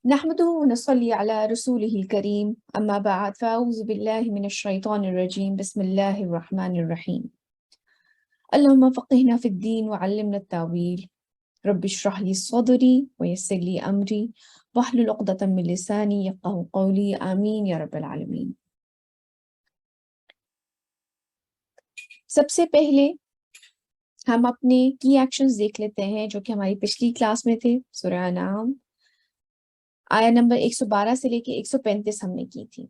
نحمده ونصلي على رسوله الكريم أما بعد فأعوذ بالله من الشيطان الرجيم بسم الله الرحمن الرحيم اللهم فقهنا في الدين وعلمنا التاويل رب اشرح لي صدري ويسر لي أمري واحلل عقدة من لساني يفقهوا قولي آمين یا رب العالمین۔ سب سے پہلے ہم اپنے کی ایکشنز دیکھ لیتے ہیں جو کہ ہماری پچھلی کلاس میں تھے۔ سورہ انعام آیا نمبر 112 سے لے کے 135 ہم نے کی تھی۔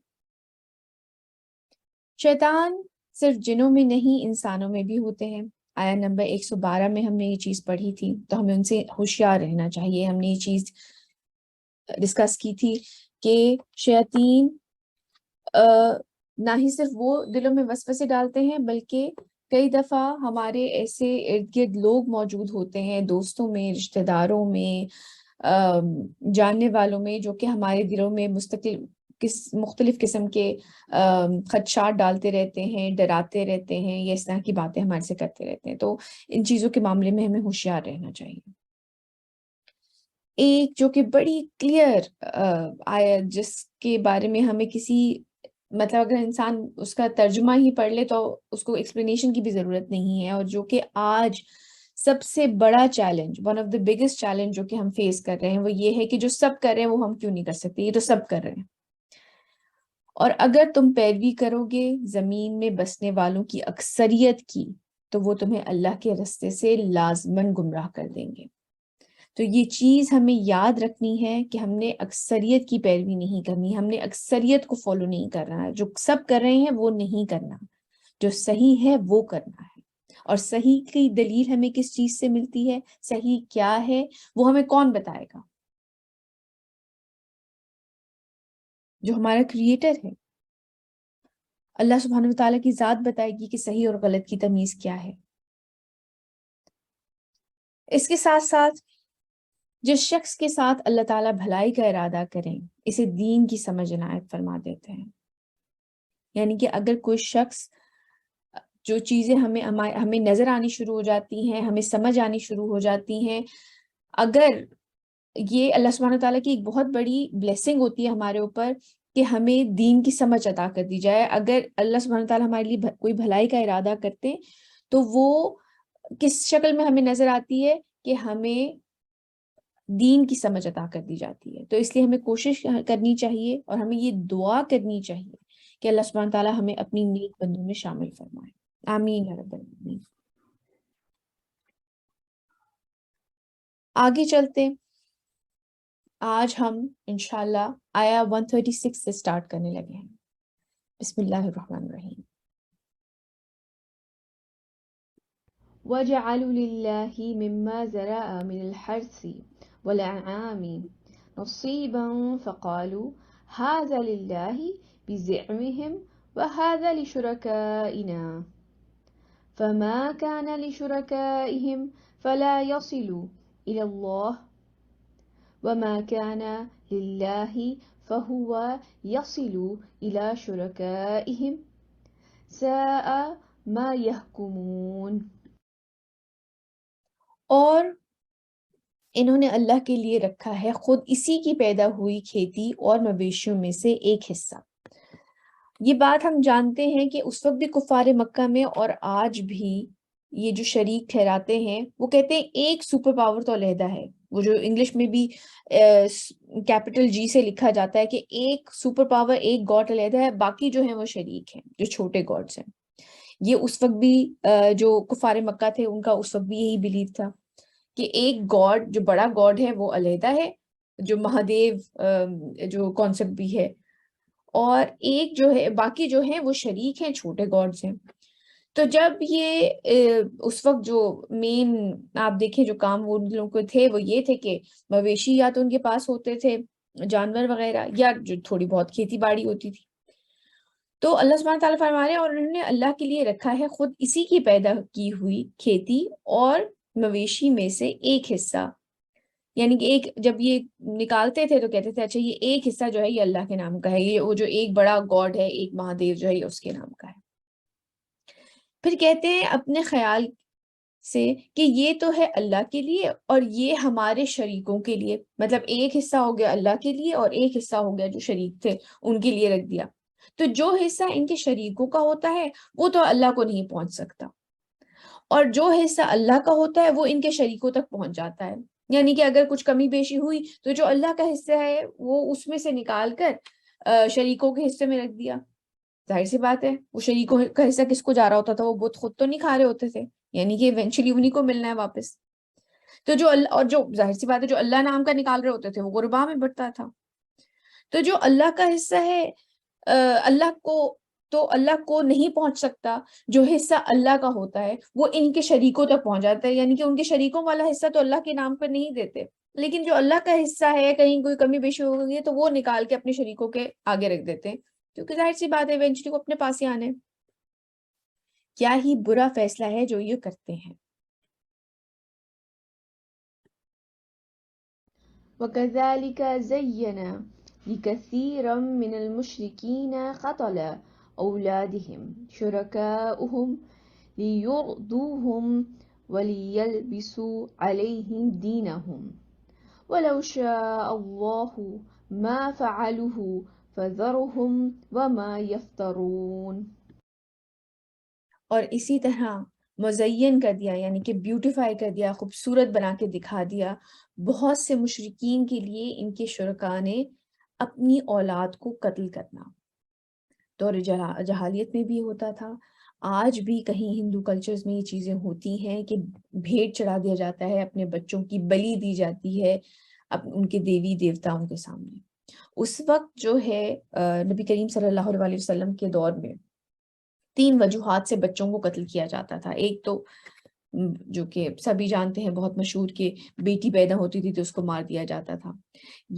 شیطان صرف جنوں میں نہیں انسانوں میں بھی ہوتے ہیں۔ آیا نمبر 112 میں ہم نے یہ چیز پڑھی تھی، تو ہمیں ان سے ہوشیار رہنا چاہیے۔ ہم نے یہ چیز ڈسکس کی تھی کہ شیاطین نہ ہی صرف وہ دلوں میں وسوسے ڈالتے ہیں بلکہ کئی دفعہ ہمارے ایسے ارد گرد لوگ موجود ہوتے ہیں، دوستوں میں، رشتہ داروں میں، جاننے والوں میں، جو کہ ہمارے دلوں میں مختلف قسم کے خدشات ڈالتے رہتے ہیں، ڈراتے رہتے ہیں، یا اس طرح کی باتیں ہمارے سے کرتے رہتے ہیں۔ تو ان چیزوں کے معاملے میں ہمیں ہوشیار رہنا چاہیے۔ ایک جو کہ بڑی کلیئر آیت، جس کے بارے میں ہمیں مطلب اگر انسان اس کا ترجمہ ہی پڑھ لے تو اس کو ایکسپلینیشن کی بھی ضرورت نہیں ہے، اور جو کہ آج سب سے بڑا challenge, one of the biggest challenge جو کہ ہم فیس کر رہے ہیں، وہ یہ ہے کہ جو سب کر رہے ہیں وہ ہم کیوں نہیں کر سکتے؟ یہ تو سب کر رہے ہیں، اور اگر تم پیروی کرو گے زمین میں بسنے والوں کی اکثریت کی تو وہ تمہیں اللہ کے رستے سے لازماً گمراہ کر دیں گے۔ تو یہ چیز ہمیں یاد رکھنی ہے کہ ہم نے اکثریت کی پیروی نہیں کرنی، ہم نے اکثریت کو فالو نہیں کرنا ہے۔ جو سب کر رہے ہیں وہ نہیں کرنا، جو صحیح ہے وہ کرنا ہے۔ اور صحیح کی دلیل ہمیں کس چیز سے ملتی ہے؟ صحیح کیا ہے وہ ہمیں کون بتائے گا؟ جو ہمارا کریٹر ہے، اللہ سبحانہ وتعالیٰ کی ذات بتائے گی کہ صحیح اور غلط کی تمیز کیا ہے۔ اس کے ساتھ ساتھ جس شخص کے ساتھ اللہ تعالیٰ بھلائی کا ارادہ کریں اسے دین کی سمجھ عنایت فرما دیتے ہیں۔ یعنی کہ اگر کوئی شخص، جو چیزیں ہمیں نظر آنی شروع ہو جاتی ہیں، ہمیں سمجھ آنی شروع ہو جاتی ہیں، اگر یہ اللہ سبحانہ تعالیٰ کی ایک بہت بڑی بلیسنگ ہوتی ہے ہمارے اوپر کہ ہمیں دین کی سمجھ عطا کر دی جائے۔ اگر اللہ سبحانہ تعالیٰ ہمارے لیے کوئی بھلائی کا ارادہ کرتے تو وہ کس شکل میں ہمیں نظر آتی ہے کہ ہمیں دین کی سمجھ عطا کر دی جاتی ہے۔ تو اس لیے ہمیں کوشش کرنی چاہیے اور ہمیں یہ دعا کرنی چاہیے کہ اللہ سبحانہ تعالیٰ ہمیں اپنی نیک بندوں میں شامل فرمائے، آمین یا رب العالمین۔ آگے چلتے، آج ہم انشاءاللہ آیا 136 سے سٹارٹ کرنے لگے ہیں۔ بسم اللہ الرحمن الرحیم۔ وَجَعَلُوا لِلَّهِ مِمَّا زَرَعَ مِنَ الْحَرْثِ وَالْأَنْعَامِ نَصِيبًا فَقَالُوا هَذَا لِلَّهِ بِزَعْمِهِمْ وَهَذَا لِشُرَكَائِنَا فَمَا كَانَ لِشُرَكَائِهِمْ فَلَا يَصِلُ إِلَى اللَّهِ وَمَا كَانَ لِلَّهِ فَهُوَ يَصِلُ إِلَى شُرَكَائِهِمْ سَاءَ مَا يَحْكُمُونَ۔ اور انہوں نے اللہ کے لیے رکھا ہے خود اسی کی پیدا ہوئی کھیتی اور مویشیوں میں سے ایک حصہ۔ یہ بات ہم جانتے ہیں کہ اس وقت بھی کفار مکہ میں اور آج بھی یہ جو شریک ٹھہراتے ہیں، وہ کہتے ہیں ایک سپر پاور تو علیحدہ ہے، وہ جو انگلش میں بھی کیپٹل جی سے لکھا جاتا ہے کہ ایک سپر پاور، ایک گاڈ علیحدہ ہے، باقی جو ہیں وہ شریک ہیں، جو چھوٹے گاڈز ہیں۔ یہ اس وقت بھی جو کفار مکہ تھے ان کا اس وقت بھی یہی بلیف تھا کہ ایک گاڈ، جو بڑا گاڈ ہے وہ علیحدہ ہے، جو مہادیو جو کانسیپٹ بھی ہے، اور ایک جو ہے، باقی جو ہیں وہ شریک ہیں، چھوٹے گاڈز ہیں۔ تو جب یہ اس وقت جو مین آپ دیکھیں جو کام وہ ان لوگوں کو تھے وہ یہ تھے کہ مویشی یا تو ان کے پاس ہوتے تھے، جانور وغیرہ، یا جو تھوڑی بہت کھیتی باڑی ہوتی تھی۔ تو اللہ سبحانہ تعالیٰ فرما رہے ہیں اور انہوں نے اللہ کے لیے رکھا ہے خود اسی کی پیدا کی ہوئی کھیتی اور مویشی میں سے ایک حصہ۔ یعنی کہ ایک جب یہ نکالتے تھے تو کہتے تھے اچھا یہ ایک حصہ جو ہے یہ اللہ کے نام کا ہے، یہ وہ جو ایک بڑا گاڈ ہے، ایک مہادیو جو ہے یہ اس کے نام کا ہے۔ پھر کہتے ہیں اپنے خیال سے کہ یہ تو ہے اللہ کے لیے اور یہ ہمارے شریکوں کے لیے، مطلب ایک حصہ ہو گیا اللہ کے لیے اور ایک حصہ ہو گیا جو شریک تھے ان کے لیے رکھ دیا۔ تو جو حصہ ان کے شریکوں کا ہوتا ہے وہ تو اللہ کو نہیں پہنچ سکتا، اور جو حصہ اللہ کا ہوتا ہے وہ ان کے شریکوں تک پہنچ جاتا ہے۔ یعنی کہ اگر کچھ کمی بیشی ہوئی تو جو اللہ کا حصہ ہے وہ اس میں سے نکال کر شریکوں کے حصے میں رکھ دیا۔ ظاہر سی بات ہے وہ شریکوں کا حصہ کس کو جا رہا ہوتا تھا؟ وہ بت خود تو نہیں کھا رہے ہوتے تھے، یعنی کہ ایونچولی انہیں کو ملنا ہے واپس۔ تو جو اللہ، اور جو ظاہر سی بات ہے جو اللہ نام کا نکال رہے ہوتے تھے وہ قربا میں بڑھتا تھا۔ تو جو اللہ کا حصہ ہے اللہ کو تو اللہ کو نہیں پہنچ سکتا، جو حصہ اللہ کا ہوتا ہے وہ ان کے شریکوں تک پہنچ جاتا ہے، یعنی کہ ان کے شریکوں والا حصہ تو اللہ کے نام پر نہیں دیتے، لیکن جو اللہ کا حصہ ہے کہیں کوئی کمی بیشی ہو گئی ہے تو وہ نکال کے اپنے شریکوں کے آگے رکھ دیتے ہیں، کیونکہ ظاہر سی بات ہے ایونچولی وہ اپنے پاس ہی آنے۔ کیا ہی برا فیصلہ ہے جو یہ کرتے ہیں۔ وَكَذَلِكَ زَيَّنَ لِكَثِيرٍ مِّنَ الْمُشْرِكِينَ قَتْلَ أَوْلَادِهِمْ شُرَكَاؤُهُمْ لِيُرْدُوهُمْ وَلِيَلْبِسُوا عَلَيْهِمْ دِينَهُمْ وَلَوْ شَاءَ اللَّهُ مَا فَعَلُوهُ فَذَرْهُمْ وَمَا يَفْتَرُونَ۔ اور اسی طرح مزین کر دیا، یعنی کہ بیوٹیفائی کر دیا، خوبصورت بنا کے دکھا دیا بہت سے مشرکین کے لیے ان کے شرکاء نے اپنی اولاد کو قتل کرنا۔ دور جہالیت میں بھی ہوتا تھا، آج بھی کہیں ہندو کلچرز میں یہ چیزیں ہوتی ہیں کہ بھیٹ چڑھا دیا جاتا ہے، اپنے بچوں کی بلی دی جاتی ہے ان کے دیوی دیوتاؤں کے سامنے۔ اس وقت جو ہے نبی کریم صلی اللہ علیہ وسلم کے دور میں 3 وجوہات سے بچوں کو قتل کیا جاتا تھا۔ ایک تو جو کہ سبھی جانتے ہیں بہت مشہور، کہ بیٹی پیدا ہوتی تھی تو اس کو مار دیا جاتا تھا،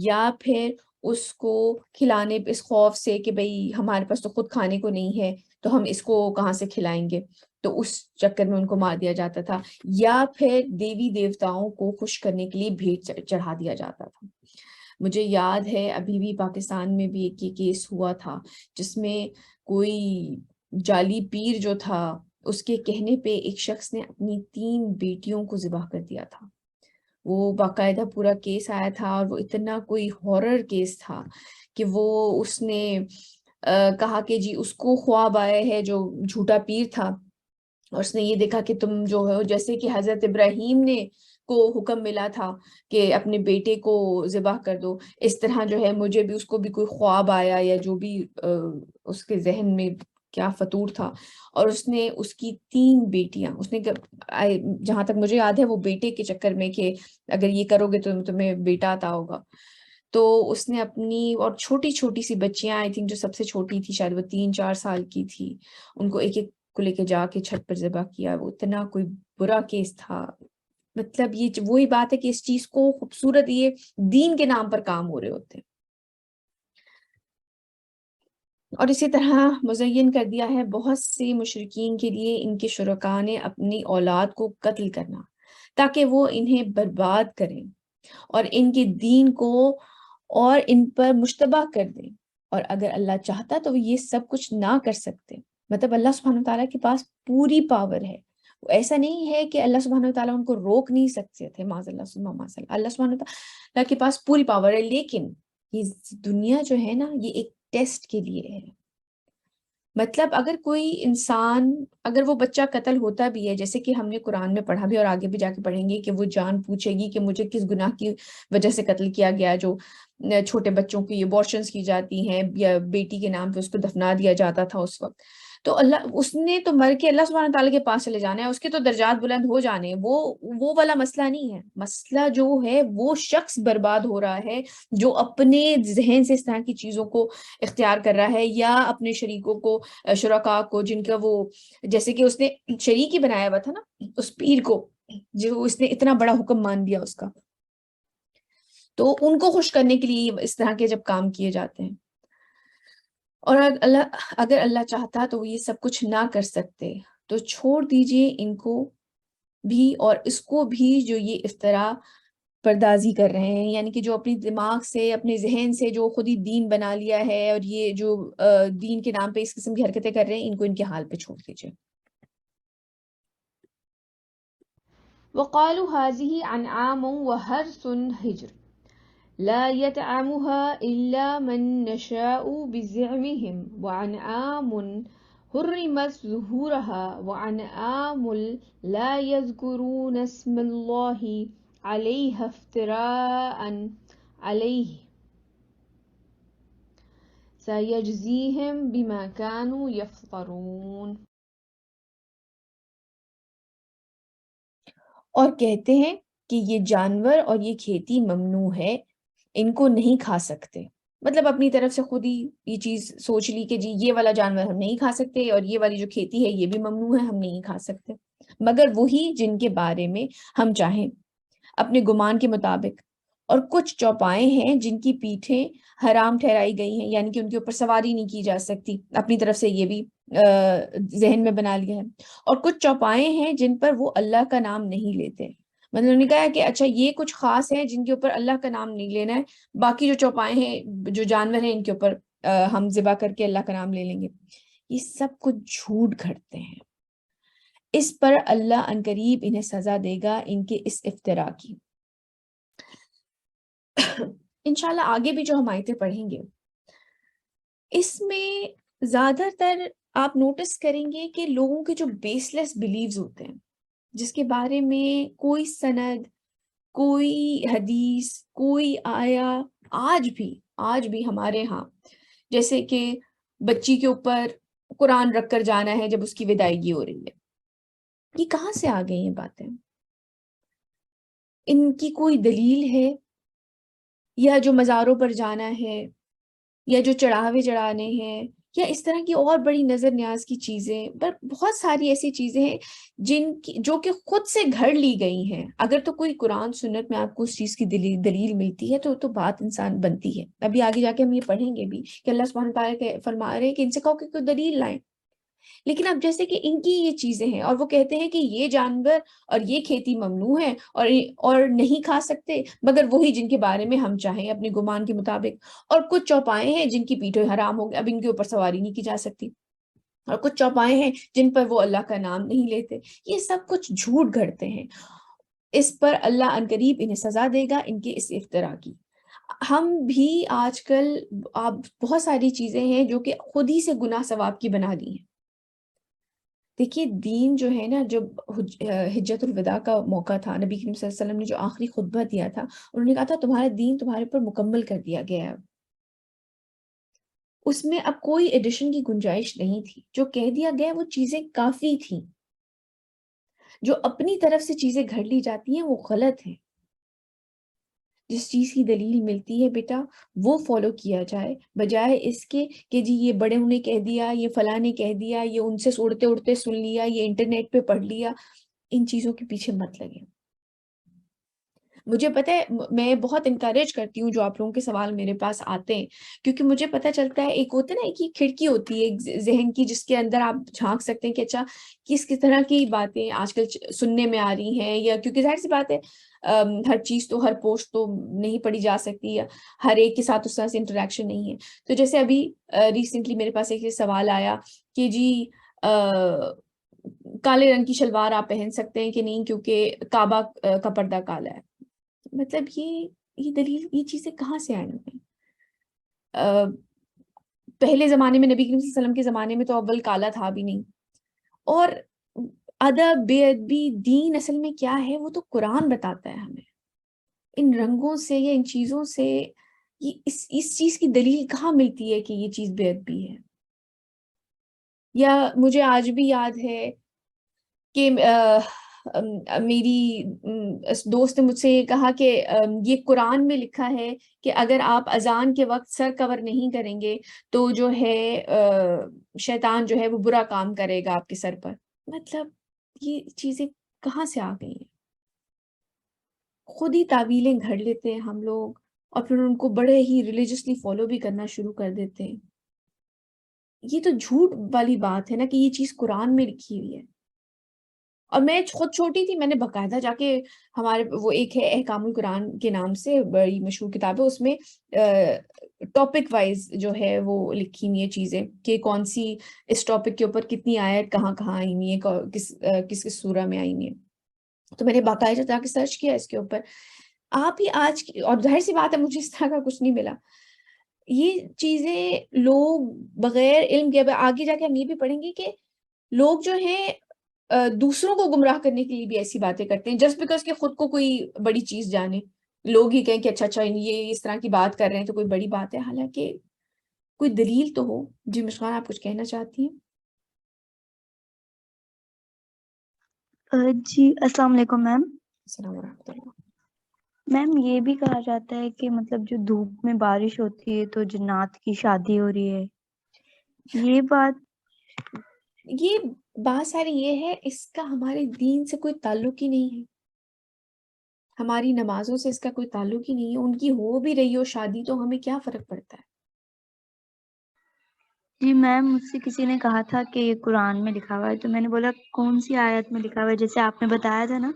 یا پھر اس کو کھلانے اس خوف سے کہ بھئی ہمارے پاس تو خود کھانے کو نہیں ہے تو ہم اس کو کہاں سے کھلائیں گے، تو اس چکر میں ان کو مار دیا جاتا تھا، یا پھر دیوی دیوتاؤں کو خوش کرنے کے لیے بھیٹ چڑھا دیا جاتا تھا۔ مجھے یاد ہے ابھی بھی پاکستان میں بھی ایک یہ کیس ہوا تھا جس میں کوئی جعلی پیر جو تھا اس کے کہنے پہ ایک شخص نے اپنی 3 بیٹیوں کو ذبح کر دیا تھا۔ وہ باقاعدہ پورا کیس آیا تھا اور وہ اتنا کوئی ہارر کیس تھا کہ وہ اس نے کہا کہ جی اس کو خواب آیا ہے، جو جھوٹا پیر تھا، اور اس نے یہ دیکھا کہ تم جو ہے جیسے کہ حضرت ابراہیم نے کو حکم ملا تھا کہ اپنے بیٹے کو ذبح کر دو، اس طرح جو ہے مجھے بھی اس کو بھی کوئی خواب آیا، یا جو بھی اس کے ذہن میں کیا فطور تھا، اور اس نے اس کی 3 بیٹیاں، اس نے جہاں تک مجھے یاد ہے وہ بیٹے کے چکر میں کہ اگر یہ کرو گے تو تمہیں بیٹا عطا ہوگا، تو اس نے اپنی اور چھوٹی چھوٹی سی بچیاں، آئی تھنک جو سب سے چھوٹی تھی شاید وہ 3-4 سال کی تھی، ان کو ایک ایک کو لے کے جا کے چھت پر ذبح کیا۔ وہ اتنا کوئی برا کیس تھا۔ مطلب یہ وہی بات ہے کہ اس چیز کو خوبصورت، یہ دین کے نام پر کام ہو رہے ہوتے ہیں۔ اور اسی طرح مزین کر دیا ہے بہت سے مشرکین کے لیے ان کے شرکاء نے اپنی اولاد کو قتل کرنا تاکہ وہ انہیں برباد کریں اور ان کے دین کو اور ان پر مشتبہ کر دیں، اور اگر اللہ چاہتا تو وہ یہ سب کچھ نہ کر سکتے۔ مطلب اللہ سبحانہ وتعالیٰ کے پاس پوری پاور ہے، ایسا نہیں ہے کہ اللہ سبحانہ وتعالیٰ ان کو روک نہیں سکتے تھے، معاذ اللہ ثم معاذ اللہ، اللہ سبحانہ وتعالیٰ کے پاس پوری پاور ہے، لیکن یہ دنیا جو ہے نا یہ ایک ٹیسٹ کے لیے ہے۔ مطلب اگر کوئی انسان، اگر وہ بچہ قتل ہوتا بھی ہے، جیسے کہ ہم نے قرآن میں پڑھا بھی اور آگے بھی جا کے پڑھیں گے کہ وہ جان پوچھے گی کہ مجھے کس گناہ کی وجہ سے قتل کیا گیا، جو چھوٹے بچوں کی ابورشنز کی جاتی ہیں یا بیٹی کے نام پہ اس کو دفنا دیا جاتا تھا اس وقت، تو اللہ اس نے تو مر کے اللہ سبحانہ تعالیٰ کے پاس چلے جانا ہے، اس کے تو درجات بلند ہو جانے ہیں، وہ والا مسئلہ نہیں ہے۔ مسئلہ جو ہے وہ شخص برباد ہو رہا ہے جو اپنے ذہن سے اس طرح کی چیزوں کو اختیار کر رہا ہے، یا اپنے شریکوں کو، شرکاء کو، جن کا وہ جیسے کہ اس نے شریک ہی بنایا ہوا تھا نا اس پیر کو، جو اس نے اتنا بڑا حکم مان دیا اس کا، تو ان کو خوش کرنے کے لیے اس طرح کے جب کام کیے جاتے ہیں۔ اور اگر اللہ چاہتا تو وہ یہ سب کچھ نہ کر سکتے، تو چھوڑ دیجئے ان کو بھی اور اس کو بھی جو یہ افطرا پردازی کر رہے ہیں، یعنی کہ جو اپنی دماغ سے، اپنے ذہن سے جو خود ہی دین بنا لیا ہے، اور یہ جو دین کے نام پہ اس قسم کی حرکتیں کر رہے ہیں، ان کو ان کے حال پہ چھوڑ دیجئے۔ وقالوا هذه أنعام وحرث حجر لا يطعمها إلا من نشاء بزعمهم وأنعام حرمت ظهورها وأنعام لا يذكرون اسم الله عليها افتراء عليه سيجزيهم بما كانوا يفترون. اور کہتے ہیں کہ یہ جانور اور یہ کھیتی ممنوع ہے، ان کو نہیں کھا سکتے. مطلب اپنی طرف سے خود ہی یہ چیز سوچ لی کہ جی یہ والا جانور ہم نہیں کھا سکتے اور یہ والی جو کھیتی ہے یہ بھی ممنوع ہے، ہم نہیں کھا سکتے، مگر وہی جن کے بارے میں ہم چاہیں اپنے گمان کے مطابق. اور کچھ چوپائے ہیں جن کی پیٹھیں حرام ٹھہرائی گئی ہیں، یعنی کہ ان کے اوپر سواری نہیں کی جا سکتی، اپنی طرف سے یہ بھی ذہن میں بنا لیا ہے. اور کچھ چوپائے ہیں جن پر وہ اللہ کا نام نہیں لیتے. مطلب انہوں نے کہا کہ اچھا یہ کچھ خاص ہیں جن کے اوپر اللہ کا نام نہیں لینا ہے، باقی جو چوپائے ہیں جو جانور ہیں ان کے اوپر ہم ذبح کر کے اللہ کا نام لے لیں گے. یہ سب کچھ جھوٹ گھڑتے ہیں. اس پر اللہ عنقریب انہیں سزا دے گا ان کے اس افترا کی. انشاءاللہ آگے بھی جو ہم آیتیں پڑھیں گے اس میں زیادہ تر آپ نوٹس کریں گے کہ لوگوں کے جو بیس لیس بلیوز ہوتے ہیں، جس کے بارے میں کوئی سند، کوئی حدیث، کوئی آیا آج بھی ہمارے ہاں جیسے کہ بچی کے اوپر قرآن رکھ کر جانا ہے جب اس کی ودائیگی ہو رہی ہے، یہ کہاں سے آ گئی ہیں باتیں؟ ان کی کوئی دلیل ہے؟ یا جو مزاروں پر جانا ہے، یا جو چڑھاوے چڑھانے ہیں، یا اس طرح کی اور بڑی نظر نیاز کی چیزیں، پر بہت ساری ایسی چیزیں ہیں جو کہ خود سے گھڑ لی گئی ہیں. اگر تو کوئی قرآن سنت میں آپ کو اس چیز کی دلیل ملتی ہے تو بات انسان بنتی ہے. ابھی آگے جا کے ہم یہ پڑھیں گے بھی کہ اللہ سبحانہ تعالیٰ فرما رہے ہیں کہ ان سے کہو کہ کوئی دلیل لائیں. لیکن اب جیسے کہ ان کی یہ چیزیں ہیں اور وہ کہتے ہیں کہ یہ جانور اور یہ کھیتی ممنوع ہے اور نہیں کھا سکتے مگر وہی جن کے بارے میں ہم چاہیں اپنے گمان کے مطابق. اور کچھ چوپائے ہیں جن کی پیٹھیں حرام ہو گئے، اب ان کے اوپر سواری نہیں کی جا سکتی. اور کچھ چوپائے ہیں جن پر وہ اللہ کا نام نہیں لیتے. یہ سب کچھ جھوٹ گھڑتے ہیں. اس پر اللہ عنقریب انہیں سزا دے گا ان کے اس افترا کی. ہم بھی آج کل آپ بہت ساری چیزیں ہیں جو کہ خود ہی سے گناہ ثواب کی بنا لی ہیں. دیکھیے دین جو ہے نا، جب حجت الوداع کا موقع تھا، نبی کریم صلی اللہ علیہ وسلم نے جو آخری خطبہ دیا تھا انہوں نے کہا تھا تمہارا دین تمہارے پر مکمل کر دیا گیا ہے. اس میں اب کوئی ایڈیشن کی گنجائش نہیں تھی. جو کہہ دیا گیا وہ چیزیں کافی تھیں. جو اپنی طرف سے چیزیں گھڑ لی جاتی ہیں وہ غلط ہیں. جس چیز کی دلیل ملتی ہے بیٹا وہ فالو کیا جائے، بجائے اس کے کہ جی یہ بڑے نے کہہ دیا، یہ فلاں نے کہہ دیا، یہ ان سے اڑتے اڑتے سن لیا، یہ انٹرنیٹ پہ پڑھ لیا. ان چیزوں کے پیچھے مت لگے. مجھے پتہ ہے میں بہت انکریج کرتی ہوں جو آپ لوگوں کے سوال میرے پاس آتے ہیں، کیونکہ مجھے پتہ چلتا ہے ایک ہوتا ہے نا، ایک ہی کھڑکی ہوتی ہے ایک ذہن کی جس کے اندر آپ جھانک سکتے ہیں کہ اچھا کس طرح کی باتیں آج کل سننے میں آ رہی ہیں. یا کیونکہ ظاہر سی بات ہے ہر چیز تو ہر پوسٹ تو نہیں پڑھی جا سکتی، یا ہر ایک کے ساتھ اس طرح سے انٹریکشن نہیں ہے. تو جیسے ابھی ریسنٹلی میرے پاس ایک سوال آیا کہ جی کالے رنگ کی شلوار آپ پہن سکتے ہیں کہ نہیں کیونکہ کعبہ کا پردہ کالا ہے. مطلب یہ دلیل، یہ چیزیں کہاں سے آئی ہیں؟ پہلے زمانے میں نبی کریم صلی اللہ علیہ وسلم کے زمانے میں تو اول کالا تھا بھی نہیں. اور ادب بے ادبی دین اصل میں کیا ہے وہ تو قرآن بتاتا ہے ہمیں. ان رنگوں سے یا ان چیزوں سے اس چیز کی دلیل کہاں ملتی ہے کہ یہ چیز بے ادبی ہے؟ یا مجھے آج بھی یاد ہے کہ میری دوست نے مجھ سے یہ کہا کہ یہ قرآن میں لکھا ہے کہ اگر آپ اذان کے وقت سر کور نہیں کریں گے تو جو ہے شیطان جو ہے وہ برا کام کرے گا آپ کے سر پر. مطلب یہ چیزیں کہاں سے آ گئی ہیں؟ خود ہی تعویلیں گھڑ لیتے ہیں ہم لوگ اور پھر ان کو بڑے ہی ریلیجسلی فالو بھی کرنا شروع کر دیتے ہیں. یہ تو جھوٹ والی بات ہے نا کہ یہ چیز قرآن میں لکھی ہوئی ہے. اور میں خود چھوٹی تھی، میں نے باقاعدہ جا کے ہمارے وہ ایک ہے احکام القرآن کے نام سے بڑی مشہور کتاب ہے، اس میں ٹاپک وائز جو ہے وہ لکھی ہوئی ہیں چیزیں کہ کون سی اس ٹاپک کے اوپر کتنی آیت کہاں کہاں آئی ہوئی ہیں، کس کس سورہ میں آئی ہوئی ہیں. تو میں نے باقاعدہ جا کے سرچ کیا اس کے اوپر. آپ ہی آج کی، اور ظاہر سی بات ہے مجھے اس طرح کا کچھ نہیں ملا. یہ چیزیں لوگ بغیر علم کے، آگے جا کے ہم یہ بھی پڑھیں گے کہ لوگ جو ہیں دوسروں کو گمراہ کرنے کے لیے بھی ایسی باتیں کرتے ہیں جسٹ بیکاز کہ خود کو کوئی بڑی چیز جانے. لوگ ہی کہیں کہ اچھا اچھا یہ اس طرح کی بات کر رہے ہیں تو کوئی بڑی بات ہے، حالانکہ کوئی دلیل تو ہو. جی مسکان، آپ کچھ کہنا چاہتی ہیں؟ جی السلام علیکم میم. السلام ورحمۃ اللہ. میم یہ بھی کہا جاتا ہے کہ مطلب جو دھوپ میں بارش ہوتی ہے تو جنات کی شادی ہو رہی ہے، یہ بات ساری یہ ہے، اس کا ہمارے دین سے کوئی تعلق ہی نہیں ہے، ہماری نمازوں سے اس کا کوئی تعلق ہی نہیں ہے. ان کی ہو بھی رہی ہو شادی تو ہمیں کیا فرق پڑتا ہے؟ جی میم مجھ سے کسی نے کہا تھا کہ یہ قرآن میں لکھا ہوا ہے، تو میں نے بولا کون سی آیت میں لکھا ہوا ہے؟ جیسے آپ نے بتایا تھا نا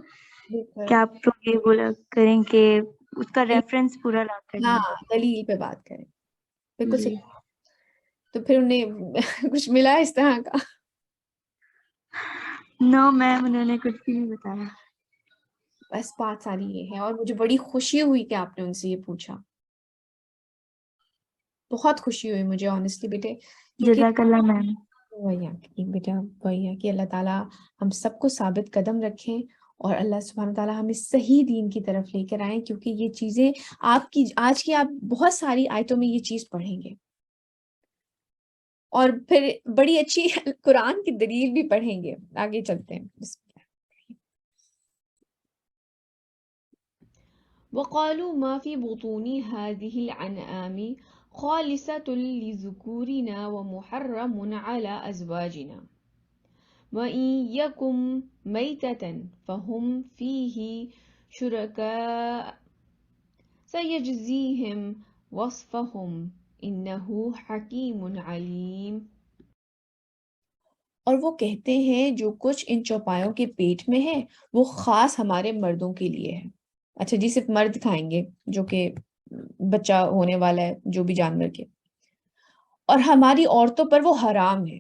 کہ آپ تو یہ بولا کریں کہ اس کا ریفرنس پورا لا کر ہاں، دیں. دلیل پہ بات کریں، بالکل جی صحیح. تو پھر انہیں کچھ ملا اس طرح کا؟ نو میم انہوں نے کچھ بھی نہیں بتایا. بس بات ساری یہ ہے، اور مجھے بڑی خوشی ہوئی کہ آپ نے ان سے یہ پوچھا، بہت خوشی ہوئی مجھے آنیسٹلی بیٹے، کیونکہ جزاک اللہ میم. بیٹا وہی ہے کہ اللہ تعالیٰ ہم سب کو ثابت قدم رکھیں، اور اللہ سبحانہ تعالیٰ ہمیں صحیح دین کی طرف لے کر آئیں، کیونکہ یہ چیزیں آج کی آپ بہت ساری آیتوں میں یہ چیز پڑھیں گے، اور پھر بڑی اچھی قرآن کی دلیل بھی پڑھیں گے. آگے چلتے ہیں. بسم اللہ. وقالوا ما في بطون هذه الأنعام خالصة لذكورنا ومحرم على أزواجنا وإن يكن ميتة فهم فيه شركاء سيجزيهم وصفهم إنه حكيم عليم. اور وہ کہتے ہیں جو کچھ ان چوپایوں کے پیٹ میں ہے وہ خاص ہمارے مردوں کے لیے ہے. اچھا جی، صرف مرد کھائیں گے جو کہ بچہ ہونے والا ہے جو بھی جانور کے، اور ہماری عورتوں پر وہ حرام ہے.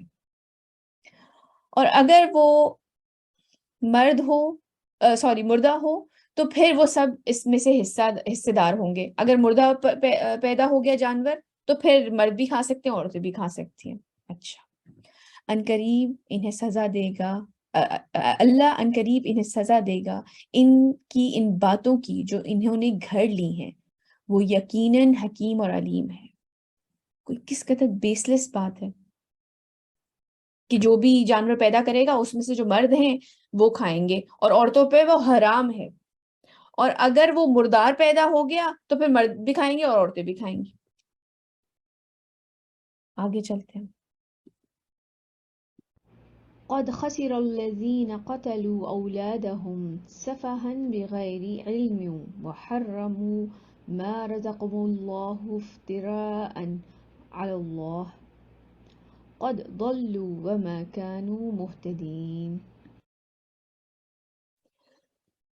اور اگر وہ مرد ہو مردہ ہو تو پھر وہ سب اس میں سے حصے دار ہوں گے. اگر مردہ پیدا ہو گیا جانور تو پھر مرد بھی کھا سکتے ہیں، عورتیں بھی کھا سکتی ہیں. اچھا، عنقریب انہیں سزا دے گا، اللہ عنقریب انہیں سزا دے گا ان باتوں کی جو انہوں نے گھڑ لی ہیں، وہ یقیناً حکیم اور علیم ہے. کوئی کس قدر بیس لیس بات ہے کہ جو بھی جانور پیدا کرے گا اس میں سے جو مرد ہیں وہ کھائیں گے، اور عورتوں پہ وہ حرام ہے. اور اگر وہ مردار پیدا ہو گیا تو پھر مرد بھی کھائیں گے اور عورتیں بھی کھائیں گی. آگے چلتے ہیں. قد خسر الذين قتلوا أولادهم سفها بغير علم وحرموا ما رزقهم الله افتراء على الله قد ضلوا وما كانوا مهتدين.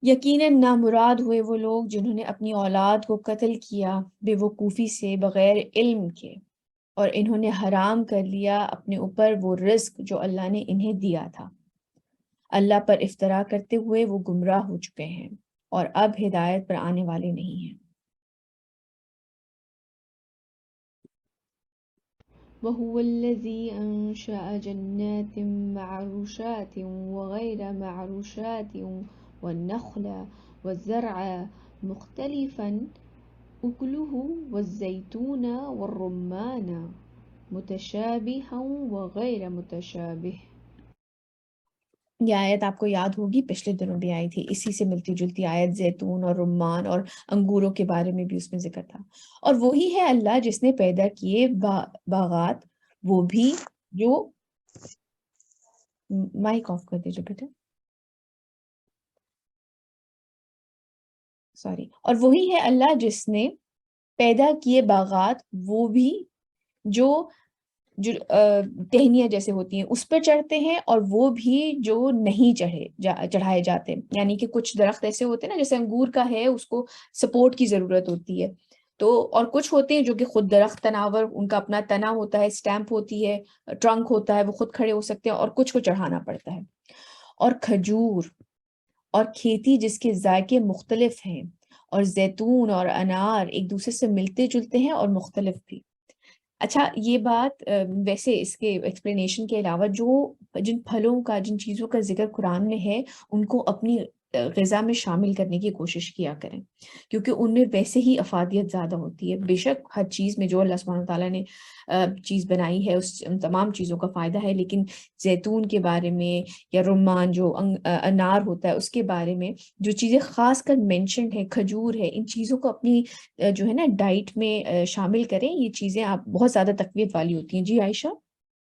یقیناً نامراد ہوئے وہ لوگ جنہوں نے اپنی اولاد کو قتل کیا بے وقوفی سے بغیر علم کے، اور انہوں نے حرام کر لیا اپنے اوپر وہ رزق جو اللہ نے انہیں دیا تھا. اللہ پر افطرا کرتے ہوئے وہ گمراہ ہو چکے ہیں اور اب ہدایت پر آنے والے نہیں ہیں. وَهُوَ الَّذِي أَنشَأَ جَنَّاتٍ مَّعْرُوشَاتٍ وَغَيْرَ مَعْرُوشَاتٍ وَالنَّخْلَ وَالزَّرْعَ مُخْتَلِفًا أُكُلُهُ وَالزَّيْتُونَ وَالرُّمَّانَ مُتَشَابِهًا وَغَيْرَ مُتَشَابِهٍ. یہ آیت آپ کو یاد ہوگی، پچھلے دنوں بھی آئی تھی، اسی سے ملتی جلتی آیت، زیتون اور رمان اور انگوروں کے بارے میں بھی اس میں ذکر تھا. اور وہی ہے اللہ جس نے پیدا کیے باغات، وہ بھی جو مائک آف کر دیجیے بیٹا، سوری. اور وہی ہے اللہ جس نے پیدا کیے باغات، وہ بھی جو ٹہنیاں جیسے ہوتی ہیں اس پہ چڑھتے ہیں، اور وہ بھی جو نہیں چڑھائے جاتے. یعنی کہ کچھ درخت ایسے ہوتے ہیں نا، جیسے انگور کا ہے، اس کو سپورٹ کی ضرورت ہوتی ہے، تو اور کچھ ہوتے ہیں جو کہ خود درخت تناور، ان کا اپنا تنا ہوتا ہے، سٹیمپ ہوتی ہے، ٹرنک ہوتا ہے، وہ خود کھڑے ہو سکتے ہیں، اور کچھ کو چڑھانا پڑتا ہے. اور کھجور اور کھیتی جس کے ذائقے مختلف ہیں، اور زیتون اور انار ایک دوسرے سے ملتے جلتے ہیں اور مختلف بھی۔ اچھا یہ بات ویسے اس کے ایکسپلینیشن کے علاوہ جن پھلوں کا، جن چیزوں کا ذکر قرآن میں ہے، ان کو اپنی غذا میں شامل کرنے کی کوشش کیا کریں، کیونکہ ان میں ویسے ہی افادیت زیادہ ہوتی ہے۔ بے شک ہر چیز میں جو اللہ سبحانہ تعالیٰ نے چیز بنائی ہے ان تمام چیزوں کا فائدہ ہے، لیکن زیتون کے بارے میں یا رمان جو انار ہوتا ہے اس کے بارے میں جو چیزیں خاص کر مینشنڈ ہے، کھجور ہے، ان چیزوں کو اپنی جو ہے نا ڈائٹ میں شامل کریں۔ یہ چیزیں آپ بہت زیادہ تقویت والی ہوتی ہیں۔ جی عائشہ،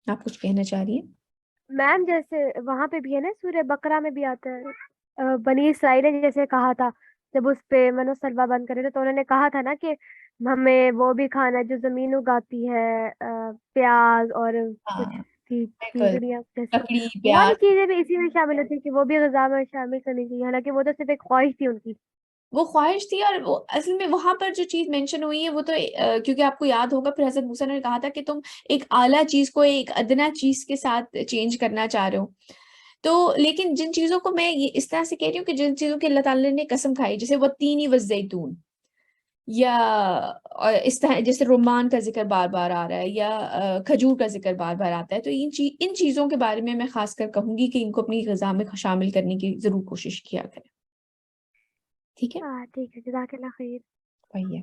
آپ کچھ کہنا چاہ رہی ہیں؟ میم جیسے وہاں پہ بھی ہے نا، سورہ بقرہ میں بھی آتا ہے، بنی اسرائیل نے جیسے کہا تھا جب اس پہ من و سلوا بند کرے تھے، تو انہوں نے کہا تھا نا کہ ہمیں وہ بھی کھانا ہے جو زمین اگاتی ہے، پیاز اور کچھ ہاں تھی بالکل، چیزڑیاں جیسے، ککڑی وہ والی پیاز۔ چیزیں بھی اسی میں شامل ہوتی ہیں کہ وہ بھی غذا میں شامل کرنی چاہیے، حالانکہ وہ تو صرف ایک خواہش تھی ان کی۔ وہ خواہش تھی، اور وہ اصل میں وہاں پر جو چیز مینشن ہوئی ہے وہ تو کیونکہ آپ کو یاد ہوگا پھر حضرت موسیٰ نے کہا تھا کہ تم ایک اعلیٰ چیز کو ایک ادنا چیز کے ساتھ چینج کرنا چاہ رہے ہو۔ تو لیکن جن چیزوں کو میں یہ اس طرح سے کہہ رہی ہوں کہ جن چیزوں کی اللہ تعالیٰ نے قسم کھائی، جیسے وہ تینی و زیتون، یا اس طرح جیسے رمان کا ذکر بار بار آ رہا ہے، یا کھجور کا ذکر بار بار آتا ہے، تو ان چیزوں کے بارے میں خاص کر کہوں گی کہ ان کو اپنی غذا میں شامل کرنے کی ضرور کوشش کیا کریں۔ ٹھیک ہے؟ ہاں ٹھیک ہے، جزاک اللہ خیر۔ وہی ہے۔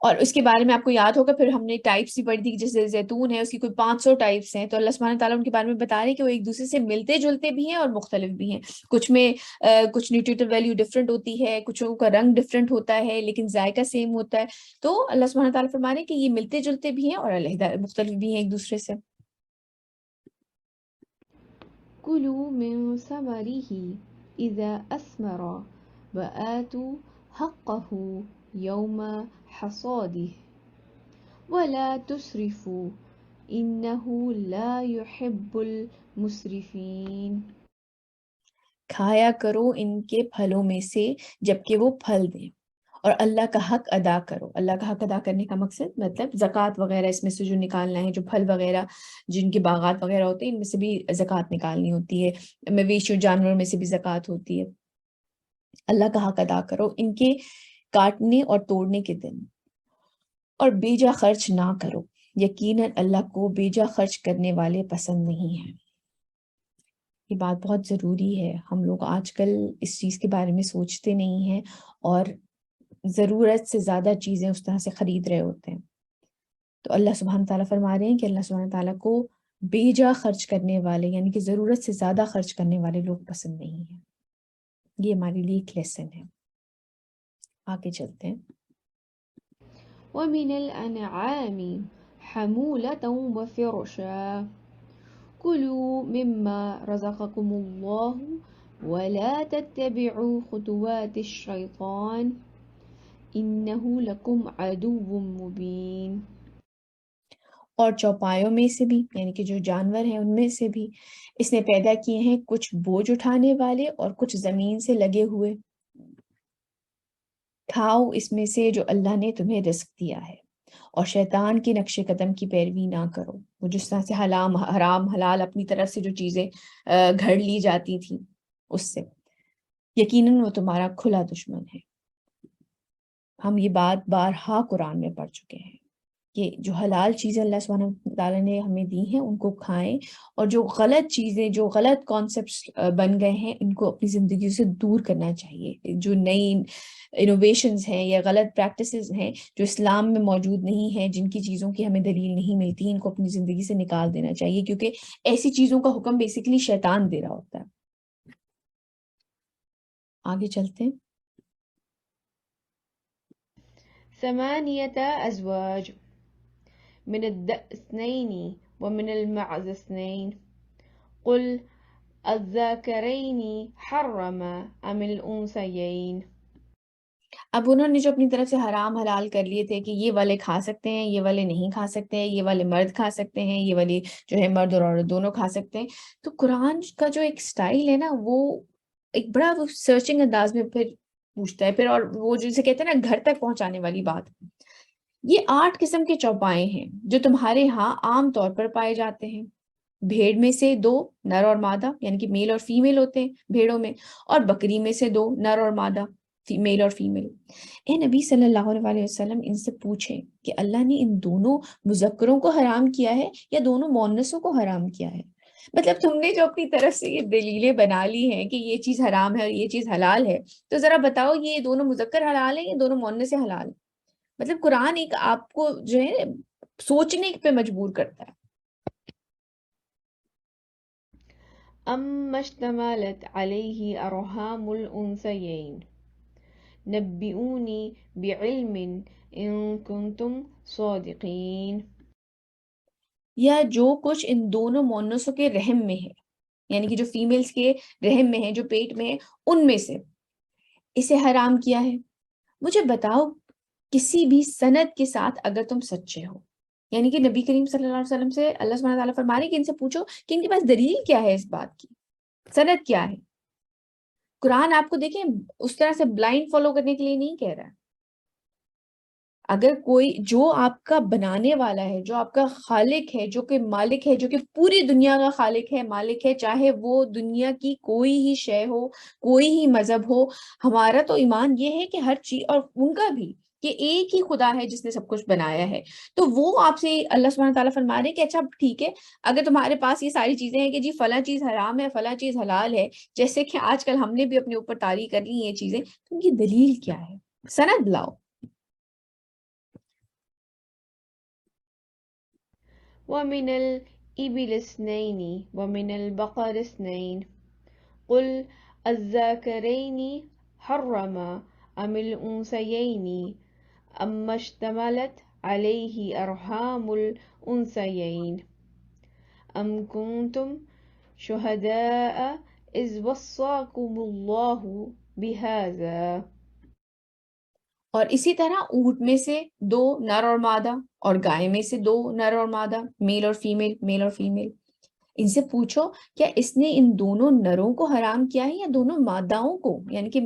اور اس کے بارے میں آپ کو یاد ہوگا پھر ہم نے ٹائپس بھی پڑھی تھی، جیسے زیتون ہے اس کی کوئی 500 ٹائپس ہیں، تو اللہ سبحانہ تعالیٰ ان کے بارے میں بتا رہے ہیں کہ وہ ایک دوسرے سے ملتے جلتے بھی ہیں اور مختلف بھی ہیں۔ کچھ میں کچھ نیوٹریٹو ویلیو ڈفرینٹ ہوتی ہے، کچھ کا رنگ ڈفرینٹ ہوتا ہے، لیکن ذائقہ سیم ہوتا ہے۔ تو اللہ سبحانہ تعالیٰ فرما رہے ہیں کہ یہ ملتے جلتے بھی ہیں اور علیحدہ مختلف بھی ہیں ایک دوسرے سے۔ كلوا من ثمره إذا أثمر وآتوا حقه يوم حصاده ولا تسرفوا إنه لا يحب المسرفين۔ کھایا کرو ان کے پھلوں میں سے جبکہ وہ پھل دیں، اور اللہ کا حق ادا کرو۔ اللہ کا حق ادا کرنے کا مقصد مطلب زکوٰۃ وغیرہ اس میں سے جو نکالنا ہے، جو پھل وغیرہ جن کے باغات وغیرہ ہوتے ہیں ان میں سے بھی زکوٰۃ نکالنی ہوتی ہے، مویشی جانوروں میں سے بھی زکوٰۃ ہوتی ہے۔ اللہ کا حق ادا کرو ان کے کاٹنے اور توڑنے کے دن، اور بیجا خرچ نہ کرو، یقیناً اللہ کو بیجا خرچ کرنے والے پسند نہیں ہیں۔ یہ بات بہت ضروری ہے، ہم لوگ آج کل اس چیز کے بارے میں سوچتے نہیں ہیں، اور ضرورت سے زیادہ چیزیں اس طرح سے خرید رہے ہوتے ہیں۔ تو اللہ سبحانہ تعالیٰ فرما رہے ہیں کہ اللہ سبحانہ تعالیٰ کو بیجا خرچ کرنے والے، یعنی کہ ضرورت سے زیادہ خرچ کرنے والے لوگ پسند نہیں ہیں۔ یہ ہمارے لیے ایک لیسن ہے۔ آگے چلتے ہیں۔ ومن الأنعام حمولة وفرشا كلوا مما رزقكم الله ولا تتبعوا خطوات الشيطان إنه لكم عدو مبين۔ اور چوپایوں میں سے بھی، یعنی کہ جو جانور ہیں ان میں سے بھی اس نے پیدا کیے ہیں کچھ بوجھ اٹھانے والے اور کچھ زمین سے لگے ہوئے، کھاؤ اس میں سے جو اللہ نے تمہیں رزق دیا ہے، اور شیطان کے نقش قدم کی پیروی نہ کرو۔ وہ جس طرح سے حرام حلال اپنی طرف سے جو چیزیں گھڑ لی جاتی تھیں اس سے، یقیناً وہ تمہارا کھلا دشمن ہے۔ ہم یہ بات بارہا قرآن میں پڑھ چکے ہیں کہ جو حلال چیزیں اللہ سبحانہ تعالیٰ نے ہمیں دی ہیں ان کو کھائیں، اور جو غلط چیزیں، جو غلط کانسیپٹس بن گئے ہیں ان کو اپنی زندگی سے دور کرنا چاہیے۔ جو نئی انوویشنز ہیں یا غلط پریکٹسز ہیں جو اسلام میں موجود نہیں ہیں، جن کی چیزوں کی ہمیں دلیل نہیں ملتی، ان کو اپنی زندگی سے نکال دینا چاہیے، کیونکہ ایسی چیزوں کا حکم بیسیکلی شیطان دے رہا ہوتا ہے۔ آگے چلتے ہیں۔ ثمانية أزواج من الضأن اثنين ومن المعز اثنين قل الذكرين حرم أم الأنثيين۔ اب انہوں نے جو اپنی طرف سے حرام حلال کر لیے تھے کہ یہ والے کھا سکتے ہیں، یہ والے نہیں کھا سکتے ہیں، یہ والے مرد کھا سکتے ہیں، یہ والے جو ہے مرد اور عورت دونوں کھا سکتے ہیں، تو قرآن کا جو ایک سٹائل ہے نا وہ ایک بڑا وہ سرچنگ انداز میں پھر پوچھتا ہے، پھر اور وہ جسے کہتے ہیں نا گھر تک پہنچانے والی بات۔ یہ 8 قسم کے چوپائے ہیں جو تمہارے ہاں عام طور پر پائے جاتے ہیں، بھیڑ میں سے 2 نر اور مادہ یعنی کہ میل اور فیمیل ہوتے ہیں بھیڑوں میں، اور بکری میں سے 2 نر اور مادہ میل اور فیمیل۔ اے نبی صلی اللہ علیہ وسلم ان سے پوچھیں کہ اللہ نے ان دونوں مذکروں کو حرام کیا ہے یا دونوں مؤنثوں کو حرام کیا ہے؟ مطلب تم نے جو اپنی طرف سے یہ دلیلیں بنا لی ہیں کہ یہ چیز حرام ہے اور یہ چیز حلال ہے، تو ذرا بتاؤ یہ دونوں مذکر حلال ہیں یا دونوں مؤنث حلال ہیں؟ مطلب قرآن ایک آپ کو جو ہے سوچنے پہ مجبور کرتا ہے۔ أَمَّا اشْتَمَلَتْ عَلَيْهِ أَرْحَامُ الْأُنْثَيَيْنِ نَبِّئُونِي بِعِلْمٍ إِن كُنتُمْ صَادِقِينَ۔ یا جو کچھ ان دونوں مؤنثوں کے رحم میں ہے، یعنی کہ جو فیمیلز کے رحم میں ہے، جو پیٹ میں ہے، ان میں سے اسے حرام کیا ہے، مجھے بتاؤ کسی بھی سند کے ساتھ اگر تم سچے ہو۔ یعنی کہ نبی کریم صلی اللہ علیہ وسلم سے اللہ سبحانہ تعالیٰ فرما رہے کہ ان سے پوچھو کہ ان کے پاس دلیل کیا ہے اس بات کی، سند کیا ہے۔ قرآن آپ کو دیکھیں اس طرح سے بلائنڈ فالو کرنے کے لیے نہیں کہہ رہا ہے۔ اگر کوئی جو آپ کا بنانے والا ہے، جو آپ کا خالق ہے، جو کہ مالک ہے، جو کہ پوری دنیا کا خالق ہے، مالک ہے، چاہے وہ دنیا کی کوئی ہی شے ہو، کوئی ہی مذہب ہو، ہمارا تو ایمان یہ ہے کہ ہر چیز، اور ان کا بھی، کہ ایک ہی خدا ہے جس نے سب کچھ بنایا ہے۔ تو وہ آپ سے اللہ سبحانہ تعالیٰ فرما رہے ہیں کہ اچھا ٹھیک ہے، اگر تمہارے پاس یہ ساری چیزیں ہیں کہ جی فلاں چیز حرام ہے، فلاں چیز حلال ہے، جیسے کہ آج کل ہم نے بھی اپنے اوپر طاری کر لی یہ چیزیں، تو ان کی دلیل کیا ہے، سند لاؤ۔ وَمِنَ الْإِبِلِ اثْنَيْنِ وَمِنَ الْبَقَرِ اثْنَيْنِ قُلْ الذَّكَرَيْنِ حَرَّمَ أَمِ الْأُنْثَيَيْنِ أَمَّا اشْتَمَلَتْ عَلَيْهِ أَرْحَامُ الْأُنْثَيَيْنِ أَمْ كُنْتُمْ شُهَدَاءَ إِذْ وَصَّاكُمُ اللَّهُ بِهَذَا۔ اور اسی طرح اونٹ میں سے 2 نر اور مادہ، اور گائے میں سے 2 نر اور مادہ، میل اور فیمیل، میل اور فیمیل۔ ان سے پوچھو کیا اس نے ان دونوں نروں کو حرام کیا ہے یا دونوں ماداؤں کو، یعنی کہ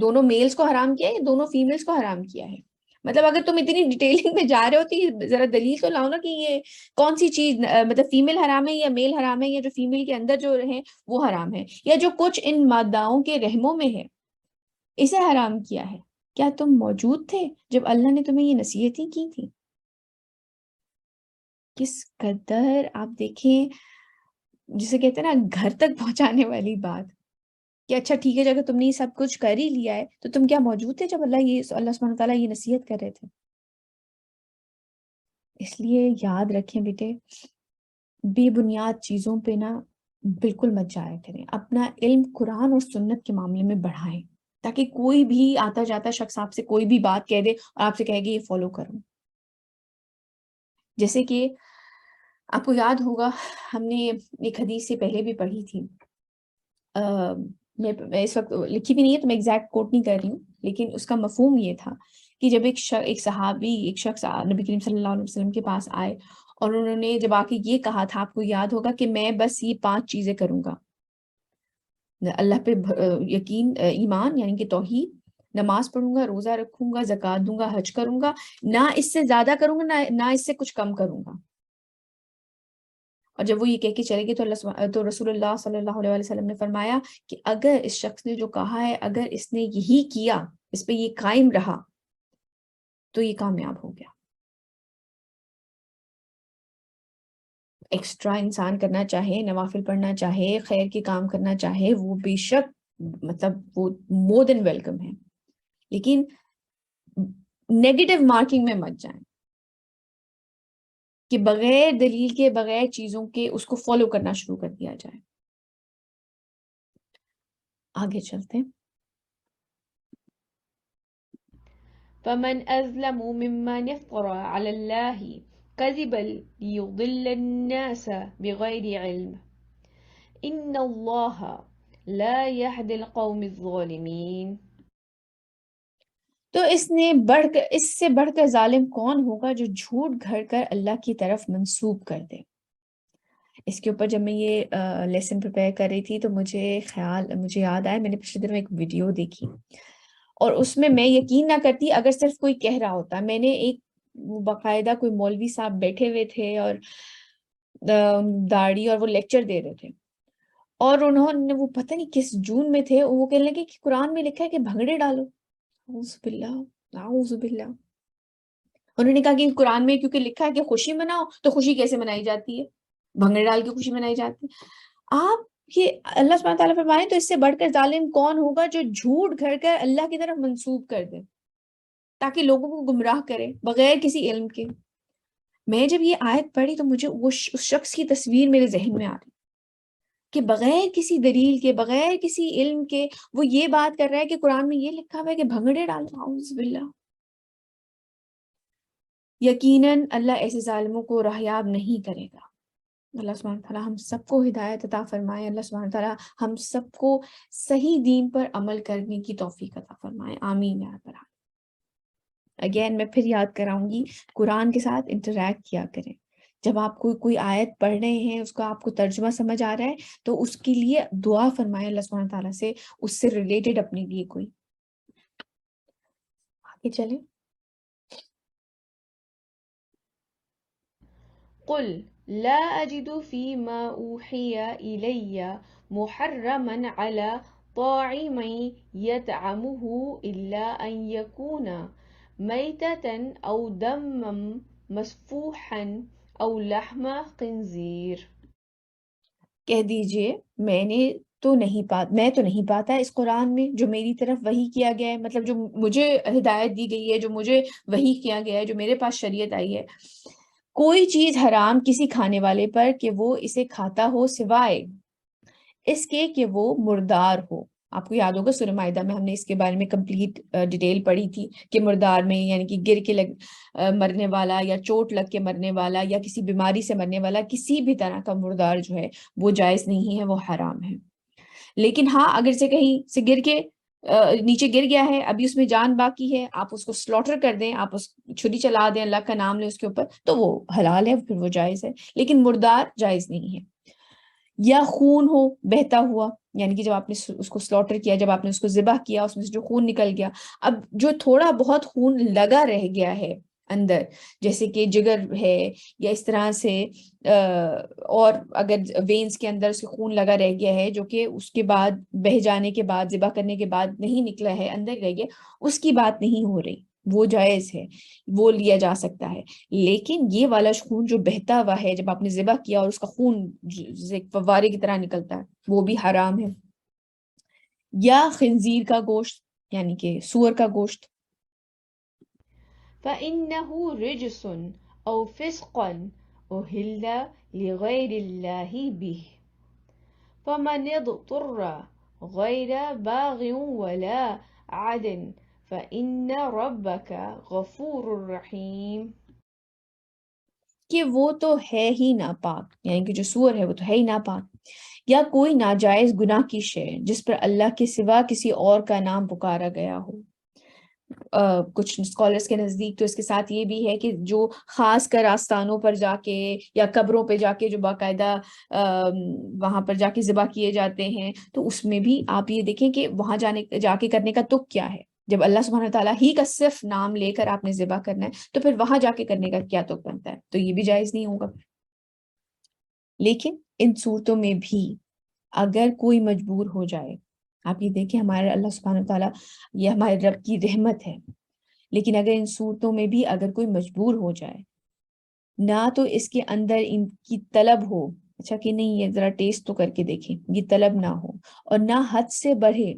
دونوں میلز کو حرام کیا ہے یا دونوں فیمیلز کو حرام کیا ہے؟ مطلب اگر تم اتنی ڈیٹیلنگ میں جا رہے ہو تو یہ ذرا دلیل تو لاؤ نا کہ یہ کون سی چیز، مطلب فیمیل حرام ہے یا میل حرام ہے، یا جو فیمیل کے اندر جو ہے وہ حرام ہے، یا جو کچھ ان ماداؤں کے رحموں میں ہے اسے حرام کیا ہے۔ کیا تم موجود تھے جب اللہ نے تمہیں یہ نصیحتیں کی تھی؟ کس قدر آپ دیکھیں جسے کہتے ہیں نا گھر تک پہنچانے والی بات، کہ اچھا ٹھیک ہے اگر تم نے یہ سب کچھ کر ہی لیا ہے تو تم کیا موجود تھے جب اللہ سبحانہ تعالیٰ یہ نصیحت کر رہے تھے؟ اس لیے یاد رکھیں بیٹے، بے بنیاد چیزوں پہ نا بالکل مت جایا کریں، اپنا علم قرآن اور سنت کے معاملے میں بڑھائیں، تاکہ کوئی بھی آتا جاتا شخص آپ سے کوئی بھی بات کہہ دے اور آپ سے کہے گی یہ فالو کرو۔ جیسے کہ آپ کو یاد ہوگا ہم نے ایک حدیث سے پہلے بھی پڑھی تھی، میں اس وقت لکھی بھی نہیں ہے تو میں ایگزیکٹ کوٹ نہیں کر رہی ہوں، لیکن اس کا مفہوم یہ تھا کہ جب ایک صحابی، ایک شخص نبی کریم صلی اللہ علیہ وسلم کے پاس آئے اور انہوں نے جب آ کے یہ کہا تھا، آپ کو یاد ہوگا کہ میں بس یہ 5 چیزیں کروں گا، اللہ پہ یقین، ایمان یعنی کہ توحید، نماز پڑھوں گا، روزہ رکھوں گا، زکوٰۃ دوں گا، حج کروں گا، نہ اس سے زیادہ کروں گا نہ اس سے کچھ کم کروں گا۔ اور جب وہ یہ کہہ کے چلے گئے تو رسول اللہ صلی اللہ علیہ وسلم نے فرمایا کہ اگر اس شخص نے جو کہا ہے، اگر اس نے یہی کیا، اس پہ یہ قائم رہا، تو یہ کامیاب ہو گیا۔ ایکسٹرا انسان کرنا چاہے، نوافل پڑھنا چاہے، خیر کے کام کرنا چاہے، وہ بے شک مطلب وہ مور دین ویلکم ہے، لیکن نیگیٹو مارکنگ میں مت جائیں کہ بغیر دلیل کے، بغیر چیزوں کے اس کو فالو کرنا شروع کر دیا جائے۔ آگے چلتے ہیں۔ فَمَنْ أَظْلَمُ مِمَّنِ افْتَرَى عَلَى اللَّهِ كَذِبًا لِيُضِلَّ النَّاسَ بِغَيْرِ عِلْمٍ إِنَّ اللَّهَ لَا يَهْدِي الْقَوْمَ الظَّالِمِينَ۔ تو اس سے بڑھ کر ظالم کون ہوگا جو جھوٹ گھڑ کر اللہ کی طرف منسوب کر دے۔ اس کے اوپر جب میں یہ لیسن پریپیئر کر رہی تھی تو مجھے یاد آیا، میں نے پچھلے دنوں ایک ویڈیو دیکھی اور اس میں یقین نہ کرتی اگر صرف کوئی کہہ رہا ہوتا، میں نے ایک باقاعدہ کوئی مولوی صاحب بیٹھے ہوئے تھے اور داڑھی اور وہ لیکچر دے رہے تھے، اور انہوں نے وہ پتہ نہیں کس جون میں تھے، وہ کہنے لگے کہ قرآن میں لکھا ہے کہ بھنگڑے ڈالو. اعوذ باللہ اعوذ باللہ. انہوں نے کہا کہ قرآن میں کیونکہ لکھا ہے کہ خوشی مناؤ، تو خوشی کیسے منائی جاتی ہے؟ بھنگڑے ڈال کے خوشی منائی جاتی ہے. آپ یہ اللہ سبحانہ تعالیٰ فرمائے تو اس سے بڑھ کر ظالم کون ہوگا جو جھوٹ گھڑ کر اللہ کی طرف منسوب کر دے تاکہ لوگوں کو گمراہ کرے بغیر کسی علم کے. میں جب یہ آیت پڑھی تو مجھے اس شخص کی تصویر میرے ذہن میں آ رہی کہ بغیر کسی دلیل کے، بغیر کسی علم کے وہ یہ بات کر رہا ہے کہ قرآن میں یہ لکھا ہوا ہے کہ بھنگڑے ڈالو. اعوذ باللہ. یقیناً اللہ ایسے ظالموں کو راہیاب نہیں کرے گا. اللہ سبحانہ تعالیٰ ہم سب کو ہدایت عطا فرمائے. اللہ سبحانہ تعالیٰ ہم سب کو صحیح دین پر عمل کرنے کی توفیق عطا فرمائے. آمین یا رب العالمین. اگین میں پھر یاد کراؤں گی، قرآن کے ساتھ انٹریکٹ کیا کریں. جب آپ کوئی آیت پڑھ رہے ہیں، اس کا آپ کو ترجمہ سمجھ آ رہا ہے تو اس کے لیے دعا فرمائیں اللہ سبحانہ تعالیٰ سے، اس سے ریلیٹڈ اپنے لیے کوئی. آگے چلیں. قل لا أجد فيما أوحي إلي محرما على طاعم يطعمه إلا أن يكون ميتة أو دما مسفوحا أو لحم خنزير. کہہ دیجئے میں تو نہیں پاتا اس قرآن میں جو میری طرف وحی کیا گیا ہے، مطلب جو مجھے ہدایت دی گئی ہے، جو مجھے وحی کیا گیا ہے، جو میرے پاس شریعت آئی ہے، کوئی چیز حرام کسی کھانے والے پر کہ وہ اسے کھاتا ہو سوائے اس کے کہ وہ مردار ہو. آپ کو یاد ہوگا سورہ مائدہ میں ہم نے اس کے بارے میں کمپلیٹ ڈیٹیل پڑھی تھی کہ مردار میں یعنی کہ گر کے مرنے والا، یا چوٹ لگ کے مرنے والا، یا کسی بیماری سے مرنے والا، کسی بھی طرح کا مردار جو ہے وہ جائز نہیں ہے، وہ حرام ہے. لیکن ہاں اگر سے کہیں سے گر کے نیچے گر گیا ہے، ابھی اس میں جان باقی ہے، آپ اس کو سلوٹر کر دیں، آپ اس چھری چلا دیں، اللہ کا نام لیں اس کے اوپر، تو وہ حلال ہے، پھر وہ جائز ہے. لیکن مردار جائز نہیں ہے. یا خون ہو بہتا ہوا، یعنی کہ جب آپ نے اس کو سلوٹر کیا، جب آپ نے اس کو ذبح کیا، اس میں سے جو خون نکل گیا، اب جو تھوڑا بہت خون لگا رہ گیا ہے اندر، جیسے کہ جگر ہے یا اس طرح سے اور اگر وینز کے اندر اس کے خون لگا رہ گیا ہے جو کہ اس کے بعد بہہ جانے کے بعد، ذبح کرنے کے بعد نہیں نکلا ہے، اندر رہ گیا، اس کی بات نہیں ہو رہی، وہ جائز ہے، وہ لیا جا سکتا ہے. لیکن یہ والا خون جو بہتا ہوا ہے جب آپ نے ذبح کیا اور اس کا خون فوارے کی طرح نکلتا ہے، وہ بھی حرام ہے. یا خنزیر کا گوشت یعنی کہ سور کا گوشت. فإنه رجس أو فسق أهل لغير الله به فمن اضطر غير باغ ولا عاد فإن ربك غفور رحيم. کہ وہ تو ہے ہی ناپاک، یعنی کہ جو سور ہے وہ تو ہے ہی ناپاک، یا کوئی ناجائز گناہ کی شے جس پر اللہ کے سوا کسی اور کا نام پکارا گیا ہو. کچھ اسکالرس کے نزدیک تو اس کے ساتھ یہ بھی ہے کہ جو خاص کر آستانوں پر جا کے یا قبروں پہ جا کے جو باقاعدہ وہاں پر جا کے ذبح کیے جاتے ہیں، تو اس میں بھی آپ یہ دیکھیں کہ وہاں جا کے کرنے کا تک کیا ہے. جب اللہ سبحانہ تعالیٰ ہی کا صرف نام لے کر آپ نے ذبح کرنا ہے تو پھر وہاں جا کے کرنے کا کیا تک بنتا ہے، تو یہ بھی جائز نہیں ہوگا. لیکن ان صورتوں میں بھی اگر کوئی مجبور ہو جائے، آپ یہ دیکھیں ہمارے اللہ سبحانہ تعالیٰ یہ ہمارے رب کی رحمت ہے، لیکن اگر ان صورتوں میں بھی اگر کوئی مجبور ہو جائے، نہ تو اس کے اندر ان کی طلب ہو، اچھا کہ نہیں یہ ذرا ٹیسٹ تو کر کے دیکھیں، یہ طلب نہ ہو، اور نہ حد سے بڑھے،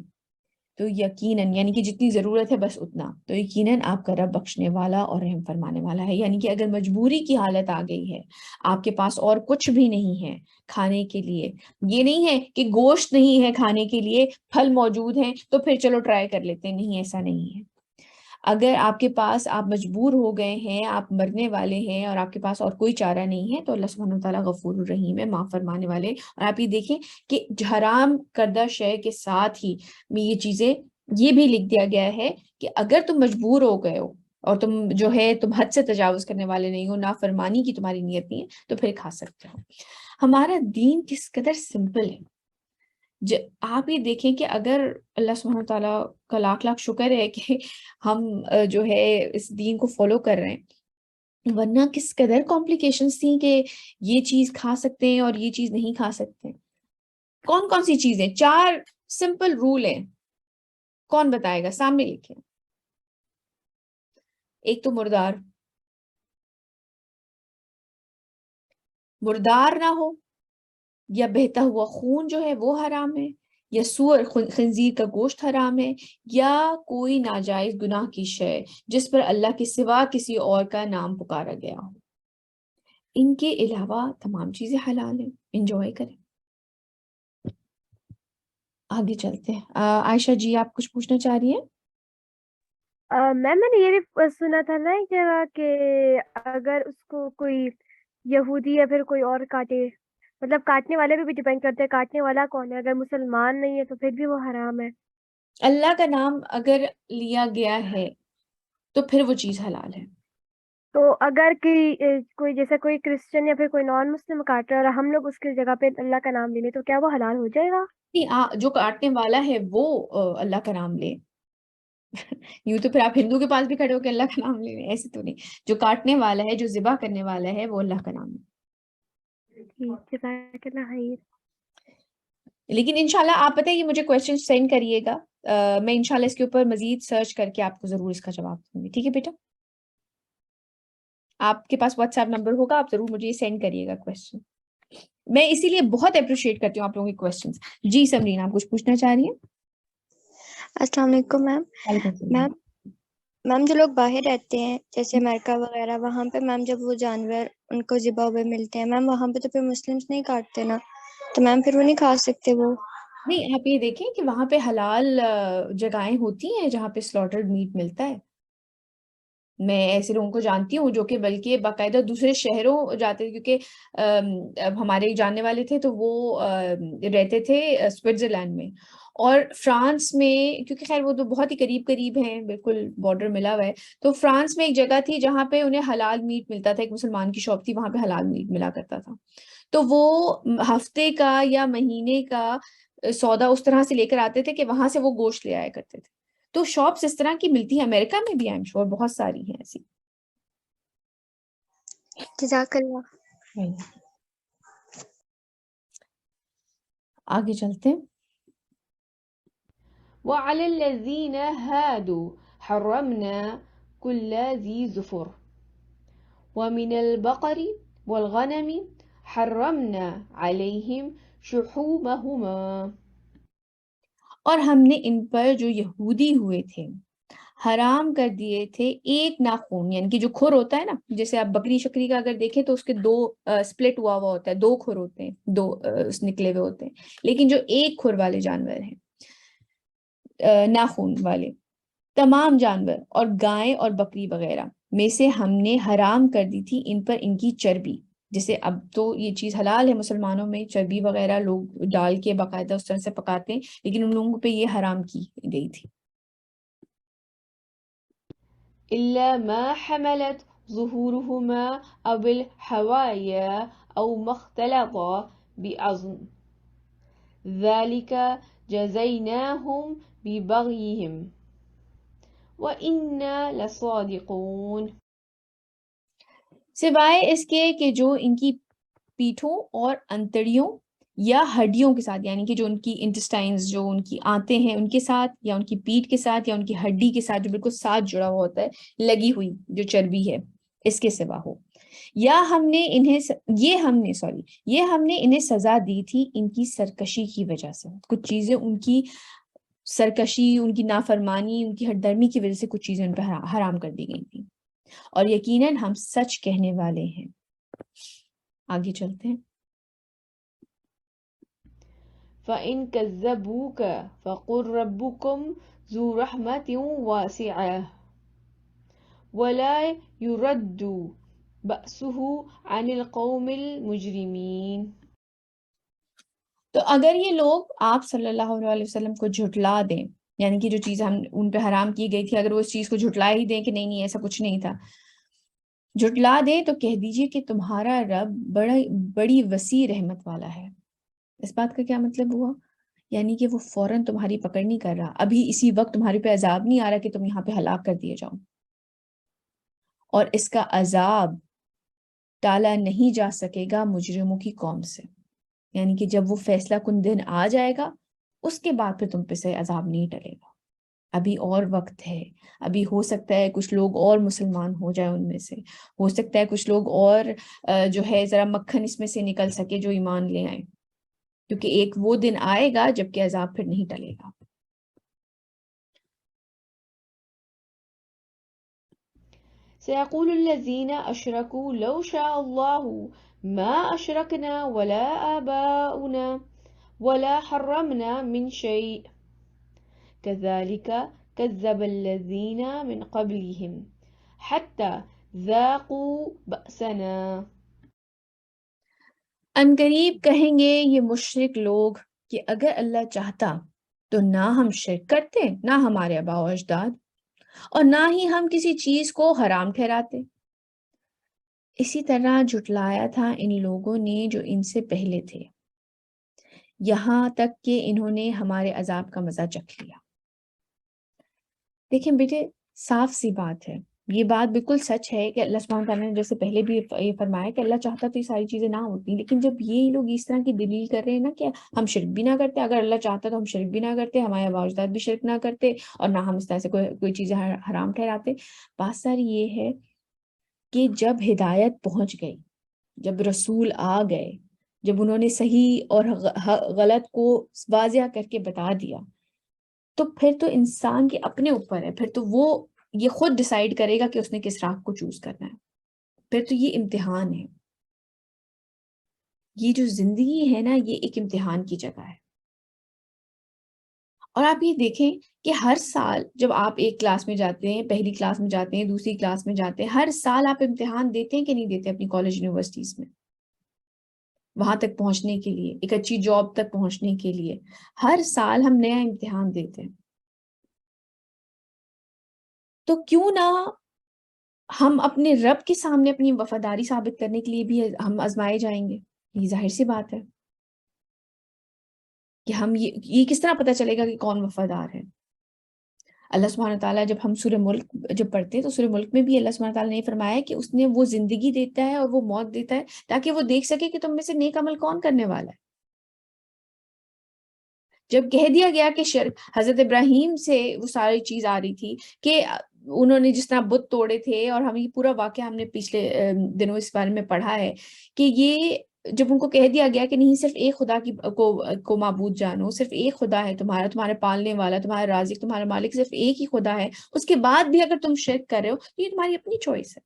تو یقیناً یعنی کہ جتنی ضرورت ہے بس اتنا، تو یقیناً آپ کا رب بخشنے والا اور رحم فرمانے والا ہے. یعنی کہ اگر مجبوری کی حالت آ گئی ہے، آپ کے پاس اور کچھ بھی نہیں ہے کھانے کے لیے، یہ نہیں ہے کہ گوشت نہیں ہے کھانے کے لیے، پھل موجود ہیں تو پھر چلو ٹرائی کر لیتے ہیں، نہیں ایسا نہیں ہے. اگر آپ کے پاس آپ مجبور ہو گئے ہیں، آپ مرنے والے ہیں اور آپ کے پاس اور کوئی چارہ نہیں ہے، تو اللہ سبحانہ وتعالیٰ غفور الرحیم ہے، معاف فرمانے والے. اور آپ یہ دیکھیں کہ حرام کردہ شے کے ساتھ ہی میں یہ چیزیں یہ بھی لکھ دیا گیا ہے کہ اگر تم مجبور ہو گئے ہو اور تم جو ہے تم حد سے تجاوز کرنے والے نہیں ہو، نافرمانی کی تمہاری نیت نہیں ہے، تو پھر کھا سکتے ہو. ہمارا دین کس قدر سمپل ہے. آپ یہ دیکھیں کہ اگر اللہ سبحانہ تعالیٰ کا لاکھ لاکھ شکر ہے کہ ہم جو ہے اس دین کو فالو کر رہے ہیں، ورنہ کس قدر کمپلیکیشنز تھیں کہ یہ چیز کھا سکتے ہیں اور یہ چیز نہیں کھا سکتے. کون کون سی چیزیں؟ 4 سمپل رول ہیں. کون بتائے گا؟ سامنے لکھیں. ایک تو مردار نہ ہو، یا بہتا ہوا خون جو ہے وہ حرام ہے، یا سور خنزیر کا گوشت حرام ہے، یا کوئی ناجائز گناہ کی شے جس پر اللہ کے سوا کسی اور کا نام پکارا گیا ہو. ان کے علاوہ تمام چیزیں حلال ہیں، انجوائے کریں. آگے چلتے ہیں. عائشہ جی آپ کچھ پوچھنا چاہ رہی ہیں؟ میم میں نے یہ بھی سنا تھا نا ایک جگہ کہ اگر اس کو کوئی یہودی یا پھر کوئی اور کاٹے، مطلب کاٹنے والے پہ بھی ڈیپینڈ کرتے ہیں کاٹنے والا کون ہے، اگر مسلمان نہیں ہے تو پھر بھی وہ حرام ہے. اللہ کا نام اگر لیا گیا ہے تو پھر وہ چیز حلال ہے. تو اگر کوئی جیسے کوئی کرسچن یا پھر کوئی نان مسلم کاٹ رہا ہے اور ہم لوگ اس کی جگہ پہ اللہ کا نام لے لیں تو کیا وہ حلال ہو جائے گا؟ نہیں، جو کاٹنے والا ہے وہ اللہ کا نام لے. یوں تو پھر آپ ہندو کے پاس بھی کھڑے ہو کے اللہ کا نام لے لیں، ایسے تو نہیں. جو کاٹنے والا ہے، جو ذبح کرنے والا ہے، وہ اللہ کا نام لے. جزاک اللہ خیر. لیکن انشاءاللہ آپ پتہ ہے یہ مجھے کویسچن سینڈ کریے گا، میں انشاءاللہ اس کے اوپر مزید سرچ کر کے آپ کو ضرور اس کا جواب دوں گی. ٹھیک ہے بیٹا؟ آپ کے پاس واٹس ایپ نمبر ہوگا، آپ ضرور مجھے یہ سینڈ کریے گا کویسچن. میں اسی لیے بہت اپریشیٹ کرتی ہوں آپ لوگوں کے کویسچنس. جی سمرین آپ کچھ پوچھنا چاہ رہی ہیں؟ السلام علیکم میم. وعلیکم السلام. میم جو لوگ باہر رہتے ہیں جیسے امریکہ وغیرہ، وہاں پہ میم جب وہ جانور ان کو ذبح ہوئے ملتے ہیں میم، وہاں پہ تو پھر مسلمس نہیں کاٹتے نا، تو میم پھر وہ نہیں کھا سکتے وہ؟ نہیں، آپ یہ دیکھیں کہ وہاں پہ حلال جگہیں ہوتی ہیں جہاں پہ سلاٹرڈ میٹ ملتا ہے. میں ایسے لوگوں کو جانتی ہوں جو کہ بلکہ باقاعدہ دوسرے شہروں جاتے تھے، کیونکہ اب ہمارے جاننے والے تھے تو وہ رہتے تھے سوئٹزرلینڈ میں اور فرانس میں، کیونکہ خیر وہ تو بہت ہی قریب ہیں، بالکل بارڈر ملا ہوا ہے. تو فرانس میں ایک جگہ تھی جہاں پہ انہیں حلال میٹ ملتا تھا، ایک مسلمان کی شاپ تھی، وہاں پہ حلال میٹ ملا کرتا تھا. تو وہ ہفتے کا یا مہینے کا سودا اس طرح سے لے کر آتے تھے کہ وہاں سے وہ گوشت لے آیا کرتے تھے. تو شاپس اس طرح کی ملتی ہیں، امریکہ میں بھی ایم شور بہت ساری ہیں ایسی. جزاک اللہ. آگے چلتے ہیں. وعلى الذين هادوا حرمنا كل ذي ظفر ومن البقر والغنم حرمنا عليهم شحومهما. اور ہم نے ان پر جو یہودی ہوئے تھے حرام کر دیے تھے ایک ناخون، یعنی کہ جو کھر ہوتا ہے نا، جیسے آپ بکری شکری کا اگر دیکھیں تو اس کے 2 سپلٹ ہوا ہوتا ہے، 2 کھر ہوتے ہیں، 2 نکلے ہوئے ہوتے ہیں. لیکن جو ایک کھر والے جانور ہیں ناخون والے، تمام جانور اور گائے اور بکری وغیرہ میں سے ہم نے حرام کر دی تھی ان پر ان کی چربی. جیسے اب تو یہ چیز حلال ہے مسلمانوں میں، چربی وغیرہ لوگ ڈال کے باقاعدہ اس طرح سے پکاتے ہیں، لیکن ان لوگوں پہ یہ حرام کی گئی تھی. إلا ما حملت ظهورهما أو الحوايا أو ما اختلط بعظم ذلك جزيناهم ببغيهم وإنا لصادقون. سوائے اس کے کہ جو ان کی پیٹھوں اور انتڑیوں یا ہڈیوں کے ساتھ، یعنی کہ جو ان کی انٹسٹائنز جو ان کی آنتے ہیں ان کے ساتھ، یا ان کی پیٹھ کے ساتھ، یا ان کی ہڈی کے ساتھ جو بالکل ساتھ جڑا ہوا ہوتا ہے، لگی ہوئی جو چربی ہے، اس کے سوا ہو. یا ہم نے انہیں سزا دی تھی ان کی سرکشی کی وجہ سے. کچھ چیزیں ان کی سرکشی، ان کی نافرمانی، ان کی ہٹ درمی کی وجہ سے کچھ چیزیں ان پہ حرام کر دی گئی تھیں، اور یقیناً ہم سچ کہنے والے ہیں. آگے چلتے ہیں. فإن كذبوك فقل ربكم ذو رحمة واسعة ولا يرد بأسه عن القوم المجرمين. تو اگر یہ لوگ آپ صلی اللہ علیہ وسلم کو جھٹلا دیں، یعنی کہ جو چیز ہم ان پہ حرام کی گئی تھی اگر وہ اس چیز کو جھٹلا ہی دیں کہ نہیں ایسا کچھ نہیں تھا، جھٹلا دیں، تو کہہ دیجئے کہ تمہارا رب بڑی وسیع رحمت والا ہے. اس بات کا کیا مطلب ہوا؟ یعنی کہ وہ فوراً تمہاری پکڑ نہیں کر رہا، ابھی اسی وقت تمہارے پہ عذاب نہیں آ رہا کہ تم یہاں پہ ہلاک کر دیے جاؤ. اور اس کا عذاب ٹالا نہیں جا سکے گا مجرموں کی قوم سے. یعنی کہ جب وہ فیصلہ کن دن آ جائے گا اس کے بعد پھر تم پہ سے عذاب نہیں ٹلے گا. ابھی اور وقت ہے، ابھی ہو سکتا ہے کچھ لوگ اور مسلمان ہو جائے، ان میں سے ہو سکتا ہے کچھ لوگ اور جو ہے ذرا مکھن اس میں سے نکل سکے جو ایمان لے آئے، کیونکہ ایک وہ دن آئے گا جب کہ عذاب پھر نہیں ٹلے گا. سيقول الذين أشركوا لو شاء الله ما أشركنا ولا آباؤنا ولا حرمنا من شيء كذلك كذب الذين من قبلهم حتى ذاقوا بأسنا. عنقریب کہیں گے یہ مشرک لوگ کہ اگر اللہ چاہتا تو نہ ہم شرک کرتے، نہ ہمارے آباء و اجداد، اور نہ ہی ہم کسی چیز کو حرام ٹھہراتے. اسی طرح جھٹلایا تھا ان لوگوں نے جو ان سے پہلے تھے، یہاں تک کہ انہوں نے ہمارے عذاب کا مزہ چکھ لیا. دیکھیں بیٹے، صاف سی بات ہے، یہ بات بالکل سچ ہے کہ اللہ سبحانہ تعالیٰ نے جیسے پہلے بھی یہ فرمایا کہ اللہ چاہتا تو یہ ساری چیزیں نہ ہوتی، لیکن جب یہ لوگ اس طرح کی دلیل کر رہے ہیں نا کہ ہم شرک بھی نہ کرتے، اگر اللہ چاہتا تو ہم شرک بھی نہ کرتے، ہمارے آباء و اجداد بھی شرک نہ کرتے، اور نہ ہم اس طرح سے کوئی چیزیں حرام ٹھہراتے. بات ساری یہ ہے کہ جب ہدایت پہنچ گئی، جب رسول آ گئے، جب انہوں نے صحیح اور غلط کو واضح کر کے بتا دیا، تو پھر تو انسان کے اپنے اوپر ہے، پھر تو وہ یہ خود ڈیسائیڈ کرے گا کہ اس نے کس راہ کو چوز کرنا ہے. پھر تو یہ امتحان ہے، یہ جو زندگی ہے نا یہ ایک امتحان کی جگہ ہے. اور آپ یہ دیکھیں کہ ہر سال جب آپ ایک کلاس میں جاتے ہیں، پہلی کلاس میں جاتے ہیں، دوسری کلاس میں جاتے ہیں، ہر سال آپ امتحان دیتے ہیں کہ نہیں دیتے اپنی کالج یونیورسٹیز میں، وہاں تک پہنچنے کے لیے، ایک اچھی جاب تک پہنچنے کے لیے ہر سال ہم نیا امتحان دیتے ہیں. تو کیوں نہ ہم اپنے رب کے سامنے اپنی وفاداری ثابت کرنے کے لیے بھی ہم آزمائے جائیں گے. یہ ظاہر سی بات ہے کہ ہم یہ کس طرح پتہ چلے گا کہ کون وفادار ہے. اللہ سبحانہ تعالیٰ جب ہم سورہ ملک جب پڑھتے ہیں تو سورہ ملک میں بھی اللہ سبحانہ تعالیٰ نے فرمایا کہ اس نے وہ زندگی دیتا ہے اور وہ موت دیتا ہے تاکہ وہ دیکھ سکے کہ تم میں سے نیک عمل کون کرنے والا ہے. جب کہہ دیا گیا کہ حضرت ابراہیم سے وہ ساری چیز آ رہی تھی کہ انہوں نے جس طرح بت توڑے تھے، اور ہم یہ پورا واقعہ ہم نے پچھلے دنوں اس بارے میں پڑھا ہے کہ یہ جب ان کو کہہ دیا گیا کہ نہیں صرف ایک خدا کو معبود جانو، صرف ایک خدا ہے تمہارے پالنے والا، تمہارا رازق، تمہارا مالک صرف ایک ہی خدا ہے، اس کے بعد بھی اگر تم شرک کر رہے ہو تو یہ تمہاری اپنی چوائس ہے.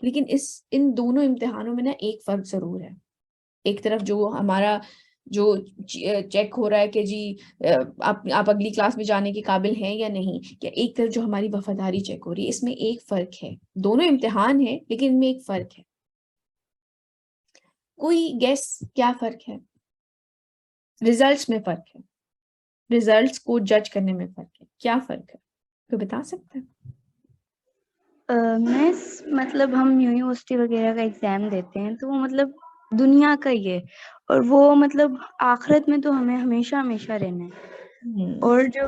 لیکن ان دونوں امتحانوں میں نا ایک فرق ضرور ہے. ایک طرف جو ہمارا جو چیک ہو رہا ہے کہ جی آپ اگلی کلاس میں جانے کے قابل ہیں یا نہیں، کہ ایک طرف جو ہماری وفاداری چیک ہو رہی ہے، اس میں ایک فرق ہے. دونوں امتحان ہیں لیکن ان میں ایک فرق ہے. کوئی گیس کیا فرق ہے؟ ریزلٹس میں فرق ہے، ریزلٹس کو جج کرنے میں فرق ہے. کیا فرق ہے کوئی بتا سکتا ہے؟ میں مطلب ہم یونیورسٹی وغیرہ کا ایگزام دیتے ہیں تو وہ مطلب دنیا کا ہی ہے، اور وہ مطلب آخرت میں تو ہمیں ہمیشہ ہمیشہ رہنا ہے. اور جو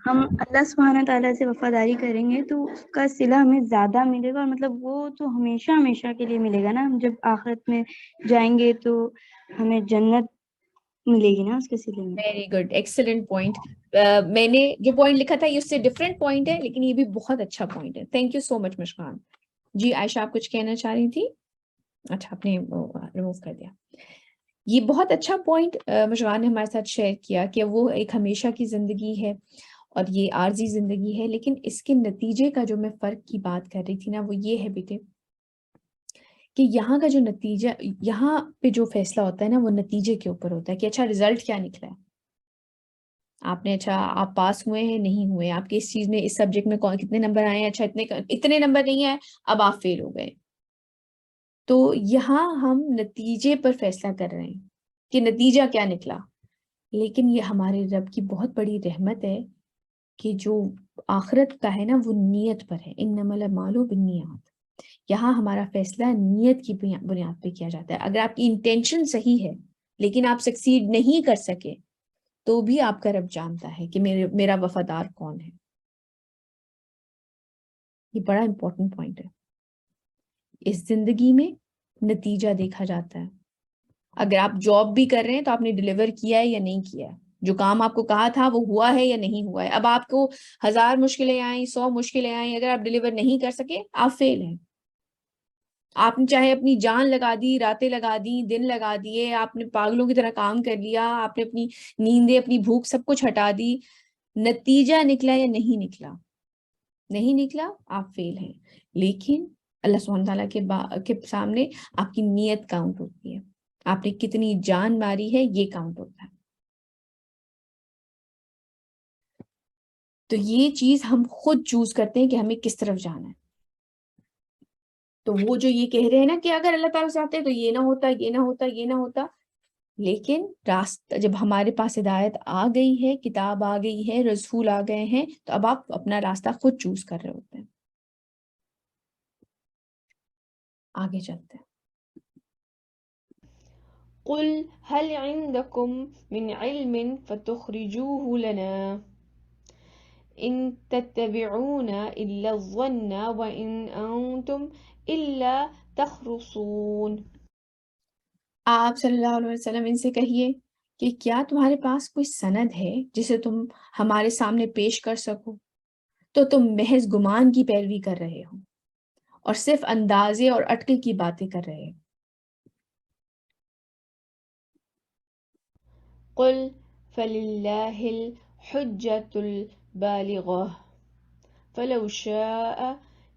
ہم اللہ سبحانہ تعالیٰ سے وفاداری کریں گے تو اس کا صلہ ہمیں زیادہ ملے گا، اور مطلب وہ تو ہمیشہ ہمیشہ کے لیے ملے گا نا. ہم جب آخرت میں جائیں گے تو ہمیں جنت ملے گی نا اس کے صلے میں. Very good, excellent point. میں نے جو پوائنٹ لکھا تھا یہ اس سے ڈفرینٹ پوائنٹ ہے، لیکن یہ بھی بہت اچھا پوائنٹ ہے. تھینک یو سو مچ مشکان جی. عائشہ آپ کچھ کہنا چاہ رہی تھی؟ اچھا آپ نے ریموو کر دیا. یہ بہت اچھا پوائنٹ مشکان نے ہمارے ساتھ شیئر کیا کہ وہ ایک ہمیشہ کی زندگی ہے اور یہ عارضی زندگی ہے، لیکن اس کے نتیجے کا جو میں فرق کی بات کر رہی تھی نا وہ یہ ہے بیٹے کہ یہاں کا جو نتیجہ، یہاں پہ جو فیصلہ ہوتا ہے نا وہ نتیجے کے اوپر ہوتا ہے کہ اچھا رزلٹ کیا نکلا ہے. آپ نے آپ پاس ہوئے ہیں نہیں ہوئے، آپ کے اس چیز میں اس سبجیکٹ میں کتنے نمبر آئے ہیں، اچھا اتنے نمبر نہیں آئے اب آپ فیل ہو گئے. تو یہاں ہم نتیجے پر فیصلہ کر رہے ہیں کہ نتیجہ کیا نکلا. لیکن یہ ہمارے رب کی بہت بڑی رحمت ہے کہ جو آخرت کا ہے نا وہ نیت پر ہے. انما الاعمال بالنیات. یہاں ہمارا فیصلہ نیت کی بنیاد پہ کیا جاتا ہے. اگر آپ کی انٹینشن صحیح ہے لیکن آپ سکسیڈ نہیں کر سکے تو بھی آپ کا رب جانتا ہے کہ میرا وفادار کون ہے. یہ بڑا امپورٹنٹ پوائنٹ ہے. اس زندگی میں نتیجہ دیکھا جاتا ہے. اگر آپ جاب بھی کر رہے ہیں تو آپ نے ڈیلیور کیا ہے یا نہیں کیا ہے, جو کام آپ کو کہا تھا وہ ہوا ہے یا نہیں ہوا ہے. اب آپ کو 1000 مشکلیں آئیں, 100 مشکلیں آئیں, اگر آپ ڈیلیور نہیں کر سکے آپ فیل ہیں. آپ نے چاہے اپنی جان لگا دی, راتیں لگا دی, دن لگا دیے, آپ نے پاگلوں کی طرح کام کر لیا, آپ نے اپنی نیندیں, اپنی بھوک سب کچھ ہٹا دی, نتیجہ نکلا یا نہیں نکلا, نہیں نکلا, آپ فیل ہیں. لیکن اللہ سبحانہ تعالیٰ کے سامنے آپ کی نیت کاؤنٹ ہوتی ہے, آپ نے کتنی جان ماری ہے یہ کاؤنٹ ہوتا ہے. تو یہ چیز ہم خود چوز کرتے ہیں کہ ہمیں کس طرف جانا ہے. تو وہ جو یہ کہہ رہے ہیں نا کہ اگر اللہ تعالیٰ چاہتے تو یہ نہ ہوتا, یہ نہ ہوتا, یہ نہ ہوتا, لیکن راستہ جب ہمارے پاس ہدایت آ گئی ہے, کتاب آ گئی ہے, رسول آ گئے ہیں, تو اب آپ اپنا راستہ خود چوز کر رہے ہوتے ہیں. آگے چلتے ہیں. قل هل عندكم من علم فتخرجوه لنا إن تتبعون إلا الظن وإن أنتم إلا تخرصون. آپ صلی اللہ علیہ وسلم ان سے کہیے کہ کیا تمہارے پاس کوئی سند ہے جسے تم ہمارے سامنے پیش کر سکو, تو تم محض گمان کی پیروی کر رہے ہو اور صرف اندازے اور اٹکل کی باتیں کر رہے ہو. قل فلله الحجة البالغة فلو شاء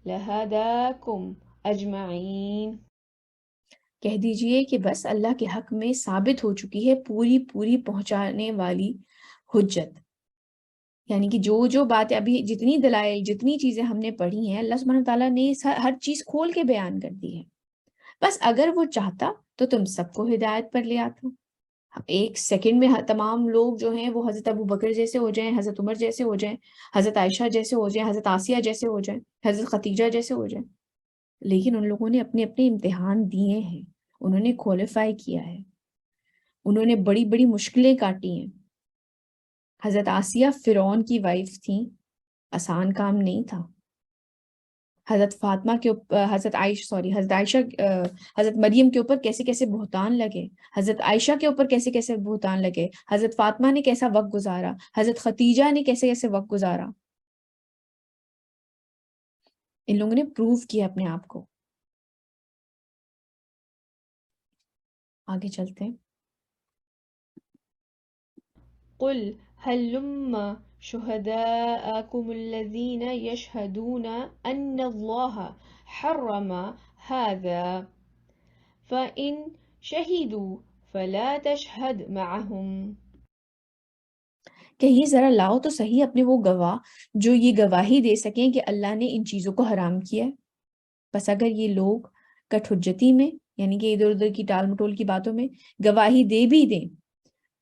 لهداكم أجمعين. کہہ دیجئے کہ بس اللہ کے حق میں ثابت ہو چکی ہے پوری پوری پہنچانے والی حجت, یعنی کہ جو باتیں ابھی جتنی دلائل جتنی چیزیں ہم نے پڑھی ہیں اللہ سبحانہ تعالیٰ نے ہر چیز کھول کے بیان کر دی ہے. بس اگر وہ چاہتا تو تم سب کو ہدایت پر لے آتا. ایک سیکنڈ میں تمام لوگ جو ہیں وہ حضرت ابو بکر جیسے ہو جائیں, حضرت عمر جیسے ہو جائیں, حضرت عائشہ جیسے ہو جائیں, حضرت آسیہ جیسے ہو جائیں, حضرت خدیجہ جیسے ہو جائیں. لیکن ان لوگوں نے اپنے اپنے امتحان دیے ہیں, انہوں نے کوالیفائی کیا ہے, انہوں نے بڑی بڑی مشکلیں کاٹی ہیں. حضرت آسیہ فرعون کی وائف تھیں, آسان کام نہیں تھا. حضرت فاطمہ کے حضرت عائشہ حضرت مریم کے اوپر کیسے کیسے بہتان لگے, حضرت عائشہ کے اوپر کیسے کیسے بہتان لگے, حضرت فاطمہ نے کیسا وقت گزارا, حضرت خدیجہ نے کیسے کیسے وقت گزارا. ان لوگوں نے پروو کیا اپنے آپ کو. آگے چلتے ہیں. قل هلم شهداءكم الذين يشهدون أن الله حرم هذا فإن شهدوا فلا تشهد معهم. کہیں ذرا لاؤ تو صحیح اپنے وہ گواہ جو یہ گواہی دے سکیں کہ اللہ نے ان چیزوں کو حرام کیا ہے. بس اگر یہ لوگ کٹ حجتی میں, یعنی کہ ادھر ادھر کی ٹال مٹول کی باتوں میں گواہی دے بھی دیں,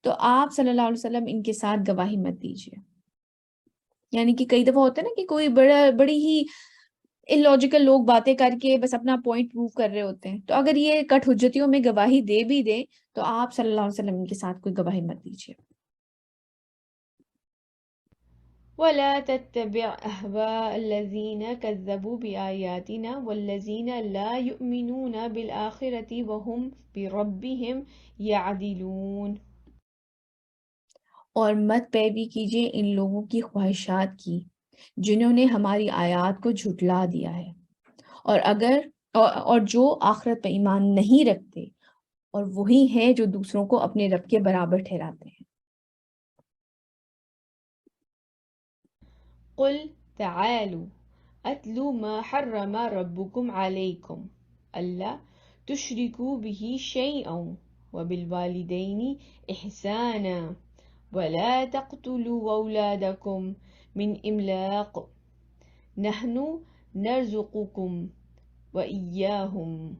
تو آپ صلی اللہ علیہ وسلم ان کے ساتھ گواہی مت دیجیے. یعنی کہ کئی دفعہ ہوتا ہے نا کہ کوئی بڑی ہی illogical لوگ باتیں کر کے بس اپنا پوائنٹ پروو کر رہے ہوتے ہیں, تو اگر یہ کٹ حجتیوں میں گواہی دے بھی دیں تو آپ صلی اللہ علیہ وسلم ان کے ساتھ کوئی گواہی مت دیجیے. ولا تتبع أهواء الذين كذبوا بآياتنا والذين لا يؤمنون بالآخرة وهم بربهم يعدلون. اور مت پیروی کیجیے ان لوگوں کی خواہشات کی جنہوں نے ہماری آیات کو جھٹلا دیا ہے, اور جو آخرت پہ ایمان نہیں رکھتے, اور وہی ہیں جو دوسروں کو اپنے رب کے برابر ٹھہراتے ہیں. قل تعالوا أتلوا ما حرم ربكم عليكم ألا تشركوا به شيئا وبالوالدين إحسانا ولا تقتلوا أولادكم من إملاق نحن نرزقكم وإياهم.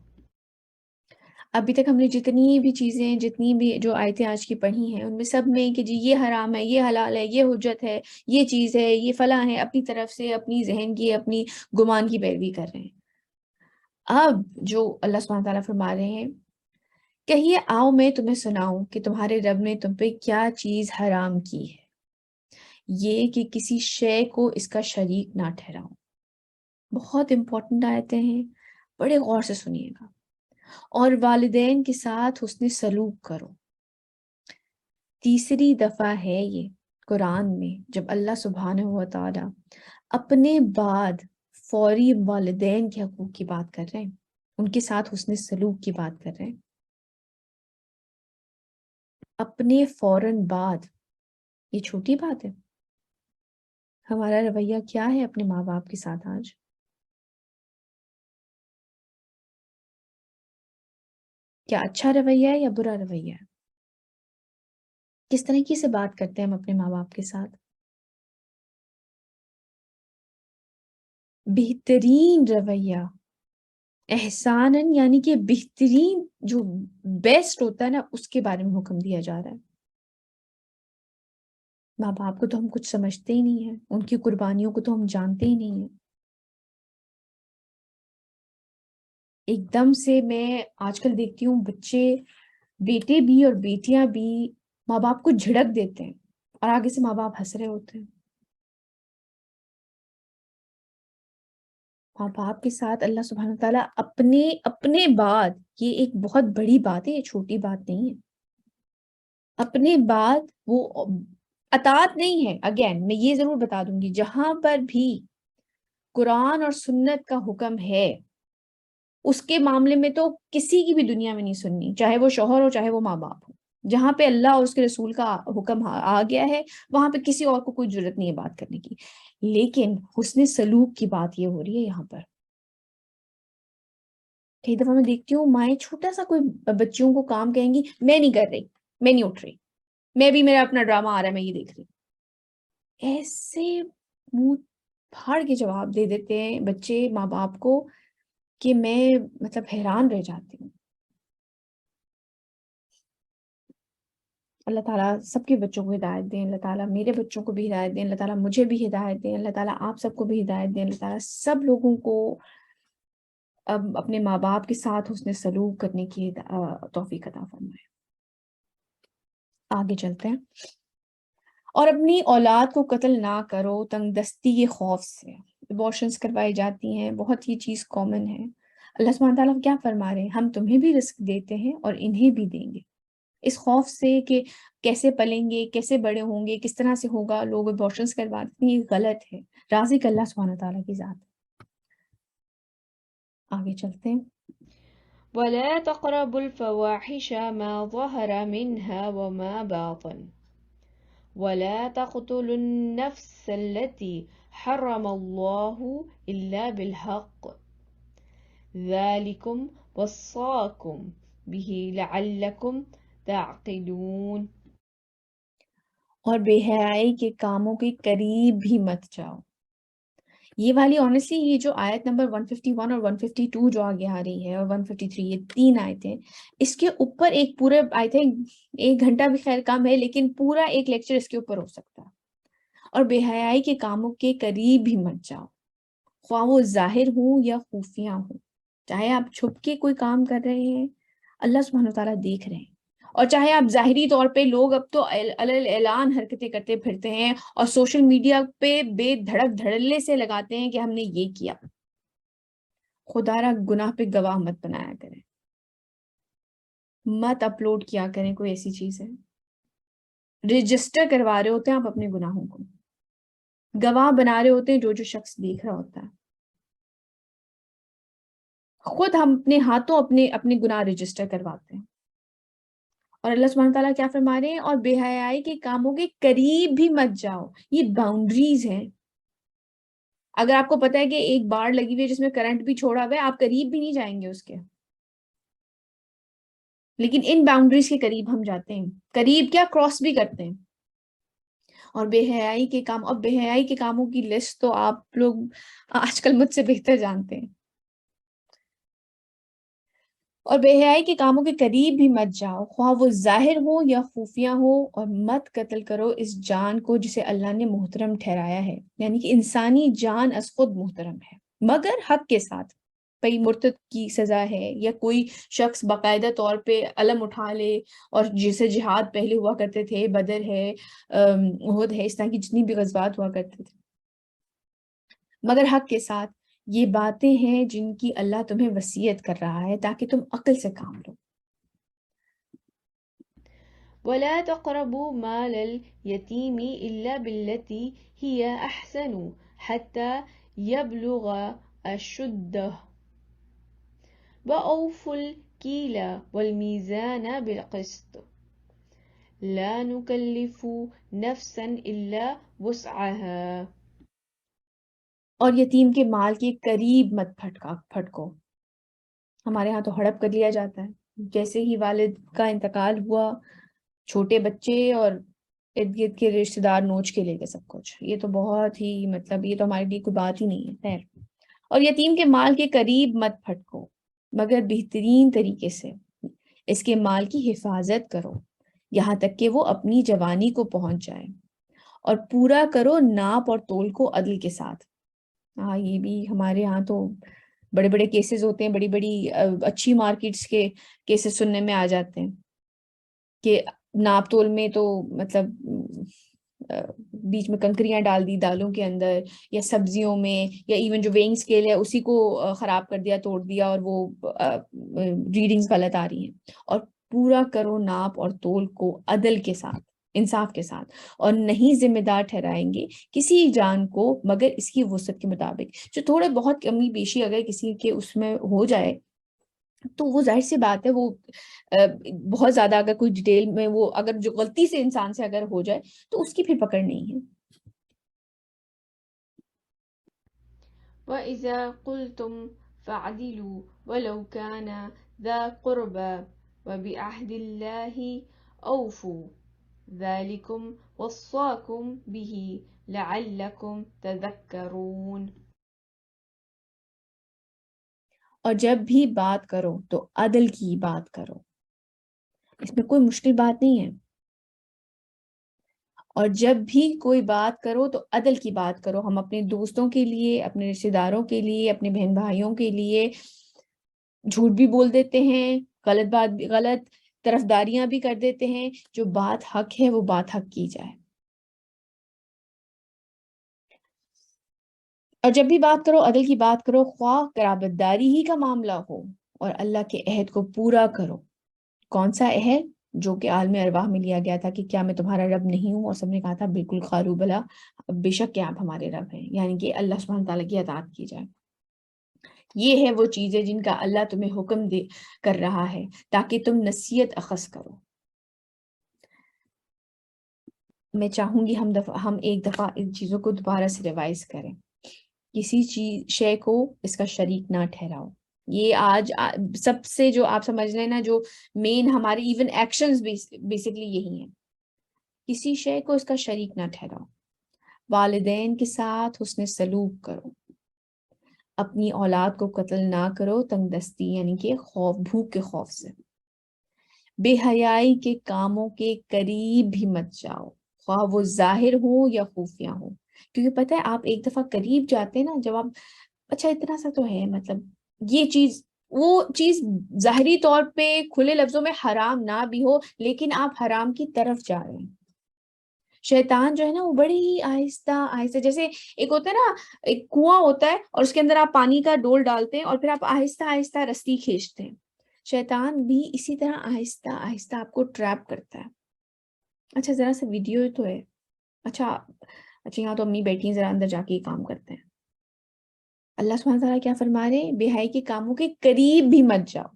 ابھی تک ہم نے جتنی بھی چیزیں, جتنی بھی جو آیتیں آج کی پڑھی ہیں, ان میں سب میں کہ جی یہ حرام ہے, یہ حلال ہے, یہ حجت ہے, یہ چیز ہے, یہ فلاں ہے, اپنی طرف سے اپنی ذہن کی, اپنی گمان کی پیروی کر رہے ہیں. اب جو اللہ سبحانہ تعالیٰ فرما رہے ہیں, کہیے آؤ میں تمہیں سناؤں کہ تمہارے رب نے تم پہ کیا چیز حرام کی ہے, یہ کہ کسی شے کو اس کا شریک نہ ٹھہراؤ. بہت امپورٹنٹ آیتیں ہیں، بڑے غور سے سنیے گا. اور والدین کے ساتھ حسن سلوک کرو. تیسری دفعہ ہے یہ قرآن میں جب اللہ سبحانہ و تعالی اپنے بعد فوری والدین کے حقوق کی بات کر رہے ہیں، ان کے ساتھ حسن سلوک کی بات کر رہے ہیں. اپنے فوراً بعد، یہ چھوٹی بات ہے. ہمارا رویہ کیا ہے اپنے ماں باپ کے ساتھ آج؟ کیا اچھا رویہ ہے یا برا رویہ ہے؟ کس طریقے سے بات کرتے ہیں ہم اپنے ماں باپ کے ساتھ؟ بہترین رویہ احساناً، یعنی کہ بہترین جو بیسٹ ہوتا ہے نا، اس کے بارے میں حکم دیا جا رہا ہے. ماں باپ کو تو ہم کچھ سمجھتے ہی نہیں ہیں، ان کی قربانیوں کو تو ہم جانتے ہی نہیں ہیں. ایک دم سے میں آج کل دیکھتی ہوں بچے، بیٹے بھی اور بیٹیاں بھی، ماں باپ کو جھڑک دیتے ہیں اور آگے سے ماں باپ ہنس رہے ہوتے ہیں. ماں باپ کے ساتھ اللہ سبحانہ تعالیٰ اپنے بعد، یہ ایک بہت بڑی بات ہے، یہ چھوٹی بات نہیں ہے. اپنے بعد وہ اطاعت نہیں ہے. اگین میں یہ ضرور بتا دوں گی، جہاں پر بھی قرآن اور سنت کا حکم ہے اس کے معاملے میں تو کسی کی بھی دنیا میں نہیں سننی، چاہے وہ شوہر ہو چاہے وہ ماں باپ ہو. جہاں پہ اللہ اور اس کے رسول کا حکم آ گیا ہے وہاں پہ کسی اور کو کوئی ضرورت نہیں ہے بات کرنے کی. لیکن حسن سلوک کی بات یہ ہو رہی ہے یہاں پر. کئی دفعہ میں دیکھتی ہوں مائیں چھوٹا سا کوئی بچیوں کو کام کہیں گی، میں نہیں کر رہی، میں نہیں اٹھ رہی، میں بھی، میرا اپنا ڈرامہ آ رہا ہے، میں یہ دیکھ رہی. ایسے منہ پھاڑ کے جواب دے دیتے ہیں بچے ماں باپ کو کہ میں مطلب حیران رہ جاتی ہوں. اللہ تعالیٰ سب کے بچوں کو ہدایت دیں، اللہ تعالیٰ میرے بچوں کو بھی ہدایت دیں، اللہ تعالیٰ مجھے بھی ہدایت دیں، اللہ تعالیٰ آپ سب کو بھی ہدایت دیں، اللہ تعالیٰ سب لوگوں کو اب اپنے ماں باپ کے ساتھ حسن سلوک کرنے کی توفیق عطا فرمائے. آگے چلتے ہیں. اور اپنی اولاد کو قتل نہ کرو تنگ دستی کے خوف سے. ابارشنز کروائی جاتی ہیں، بہت یہ چیز کامن ہے. اللہ سبحانہ تعالیٰ کیا فرما رہے ہیں؟ ہم تمہیں بھی رزق دیتے ہیں اور انہیں بھی دیں گے. اس خوف سے کہ کیسے پلیں گے، کیسے بڑے ہوں گے، کس طرح سے ہوگا، لوگ ابارشنز کرواتے ہیں، یہ غلط ہے. رازق اللہ سبحانہ تعالیٰ کی ذات. آگے چلتے ہیں. ولا تقربوا الفواحش ما ظهر منها وما بطن ولا تقتلوا النفس التي حرم الله إلا بالحق ذلكم وصاكم به لعلكم تعقلون. اور بے حیائی کے کاموں کے قریب بھی مت جاؤ. یہ والی آنیسٹلی یہ جو آیت نمبر 151 اور 152 جو آگے آ رہی ہے اور 153، یہ 3 آیتیں، اس کے اوپر ایک پورے آئی تھنک 1 گھنٹہ بھی خیر کم ہے، لیکن پورا ایک لیکچر اس کے اوپر ہو سکتا ہے. اور بے حیائی کے کاموں کے قریب بھی مت جاؤ، خواہ وہ ظاہر ہوں یا خفیہ ہوں. چاہے آپ چھپ کے کوئی کام کر رہے ہیں، اللہ سبحانہ تعالیٰ دیکھ رہے ہیں، اور چاہے آپ ظاہری طور پہ، لوگ اب تو اعلان حرکتیں کرتے پھرتے ہیں اور سوشل میڈیا پہ بے دھڑک دھڑلے سے لگاتے ہیں کہ ہم نے یہ کیا. خدا را گناہ پہ گواہ مت بنایا کریں، مت اپلوڈ کیا کریں کوئی ایسی چیز ہے. رجسٹر کروا رہے ہوتے ہیں آپ اپنے گناہوں کو، گواہ بنا رہے ہوتے ہیں جو شخص دیکھ رہا ہوتا ہے. خود ہم اپنے ہاتھوں اپنے گناہ رجسٹر کرواتے ہیں. اور اللہ سبحانہ تعالیٰ کیا فرما رہے ہیں؟ اور بے حیائی کے کاموں کے قریب بھی مت جاؤ. یہ باؤنڈریز ہیں. اگر آپ کو پتا ہے کہ ایک بار لگی ہوئی ہے جس میں کرنٹ بھی چھوڑا ہوا ہے، آپ قریب بھی نہیں جائیں گے اس کے. لیکن ان باؤنڈریز کے قریب ہم جاتے ہیں، قریب کیا کراس بھی کرتے ہیں. اور بے حیائی کے کام، اور بے حیائی کے کاموں کی لسٹ تو آپ لوگ آج کل مجھ سے بہتر جانتے ہیں. اور بے حیائی کے کاموں کے قریب بھی مت جاؤ، خواہ وہ ظاہر ہو یا خفیہ ہو. اور مت قتل کرو اس جان کو جسے اللہ نے محترم ٹھہرایا ہے. یعنی کہ انسانی جان از خود محترم ہے، مگر حق کے ساتھ. کئی مرتد کی سزا ہے، یا کوئی شخص باقاعدہ طور پہ علم اٹھا لے، اور جسے جہاد پہلے ہوا کرتے تھے، بدر ہے، احد ہے، اس طرح کی جتنی بھی غزوات ہوا کرتے تھے، مگر حق کے ساتھ. یہ باتیں ہیں جن کی اللہ تمہیں وصیت کر رہا ہے تاکہ تم عقل سے کام لو. ولا تقربوا مال اليتيم إلا بالتي هي أحسن حتى يبلغ أشده وأوفوا الكيل والميزان بالقسط لا نكلف نفسا إلا وسعها. اور یتیم کے مال کے قریب مت پھٹکو. ہمارے ہاں تو ہڑپ کر لیا جاتا ہے. جیسے ہی والد کا انتقال ہوا چھوٹے بچے اور ارد گرد کے رشتے دار نوچ کے لے گئے سب کچھ. یہ تو بہت ہی مطلب یہ تو ہمارے لیے کوئی بات ہی نہیں ہے. خیر. اور یتیم کے مال کے قریب مت پھٹکو مگر بہترین طریقے سے اس کے مال کی حفاظت کرو یہاں تک کہ وہ اپنی جوانی کو پہنچ جائے اور پورا کرو ناپ اور تول کو عدل کے ساتھ. ہاں یہ بھی ہمارے ہاں تو بڑے بڑے کیسز ہوتے ہیں, بڑی بڑی اچھی مارکیٹس کے کیسز سننے میں آ جاتے ہیں کہ ناپ تول میں تو مطلب بیچ میں کنکریاں ڈال دی دالوں کے اندر یا سبزیوں میں, یا ایون جو ویئنگ اسکیل ہے اسی کو خراب کر دیا, توڑ دیا, اور وہ ریڈنگز غلط آ رہی ہیں. اور پورا کرو ناپ اور تول کو عدل کے ساتھ, انصاف کے ساتھ, اور نہیں ذمہ دار ٹھہرائیں گے کسی جان کو مگر اس کی وسعت کے مطابق. جو تھوڑے بہت کمی بیشی اگر کسی کے اس میں ہو جائے تو وہ ظاہر سی بات ہے, وہ بہت زیادہ اگر کوئی ڈیٹیل میں وہ اگر جو غلطی سے انسان سے اگر ہو جائے تو اس کی پھر پکڑ نہیں ہے. وإذا قلتم فاعدلوا ولو كان ذا قربى وبعهد الله أوفوا ذلكم وصاكم به لعلكم تذكرون. اور جب بھی بات کرو تو عدل کی بات کرو, اس میں کوئی مشکل بات نہیں ہے. اور جب بھی کوئی بات کرو تو عدل کی بات کرو. ہم اپنے دوستوں کے لیے, اپنے رشتے داروں کے لیے, اپنے بہن بھائیوں کے لیے جھوٹ بھی بول دیتے ہیں, غلط طرفداریاں بھی کر دیتے ہیں. جو بات حق ہے وہ بات حق کی جائے. اور جب بھی بات کرو عدل کی بات کرو, خواہ قرابت داری ہی کا معاملہ ہو, اور اللہ کے عہد کو پورا کرو. کون سا عہد؟ جو کہ عالم ارواح میں لیا گیا تھا کہ کیا میں تمہارا رب نہیں ہوں, اور سب نے کہا تھا بالکل قالوا بلا, بے شک کہ آپ ہمارے رب ہیں, یعنی کہ اللہ سبحانہ تعالیٰ کی اطاعت کی جائے. یہ ہے وہ چیزیں جن کا اللہ تمہیں حکم کر رہا ہے تاکہ تم نصیحت اخذ کرو. میں چاہوں گی ہم ایک دفعہ ان چیزوں کو دوبارہ سے ریوائز کریں. کسی شے کو اس کا شریک نہ ٹھہراؤ. یہ آج سب سے جو آپ سمجھ لیں نا, جو مین ہمارے ایون ایکشنز بیسکلی یہی ہیں. کسی شے کو اس کا شریک نہ ٹھہراؤ. والدین کے ساتھ حسن سلوک کرو. اپنی اولاد کو قتل نہ کرو تنگ دستی یعنی کہ خوف, بھوک کے خوف سے. بے حیائی کے کاموں کے قریب بھی مت جاؤ, خواہ وہ ظاہر ہو یا خفیہ ہو. کیونکہ پتہ ہے آپ ایک دفعہ قریب جاتے ہیں نا, جب آپ اچھا اتنا سا تو ہے, مطلب یہ چیز وہ چیز ظاہری طور پہ کھلے لفظوں میں حرام نہ بھی ہو, لیکن آپ حرام کی طرف جا رہے ہیں. شیطان جو ہے نا وہ بڑی ہی آہستہ آہستہ, جیسے ایک ہوتا ہے نا, ایک کنواں ہوتا ہے اور اس کے اندر آپ پانی کا ڈول ڈالتے ہیں اور پھر آپ آہستہ آہستہ رسی کھینچتے ہیں. شیطان بھی اسی طرح آہستہ آہستہ آپ کو ٹریپ کرتا ہے. اچھا ذرا سا ویڈیو تو ہے, اچھا یہاں تو امی بیٹھی ہیں, ذرا اندر جا کے یہ کام کرتے ہیں. اللہ سبحانہ تعالیٰ کیا فرما رہے ہیں, بے حیائی کے کاموں کے قریب بھی مت جاؤ.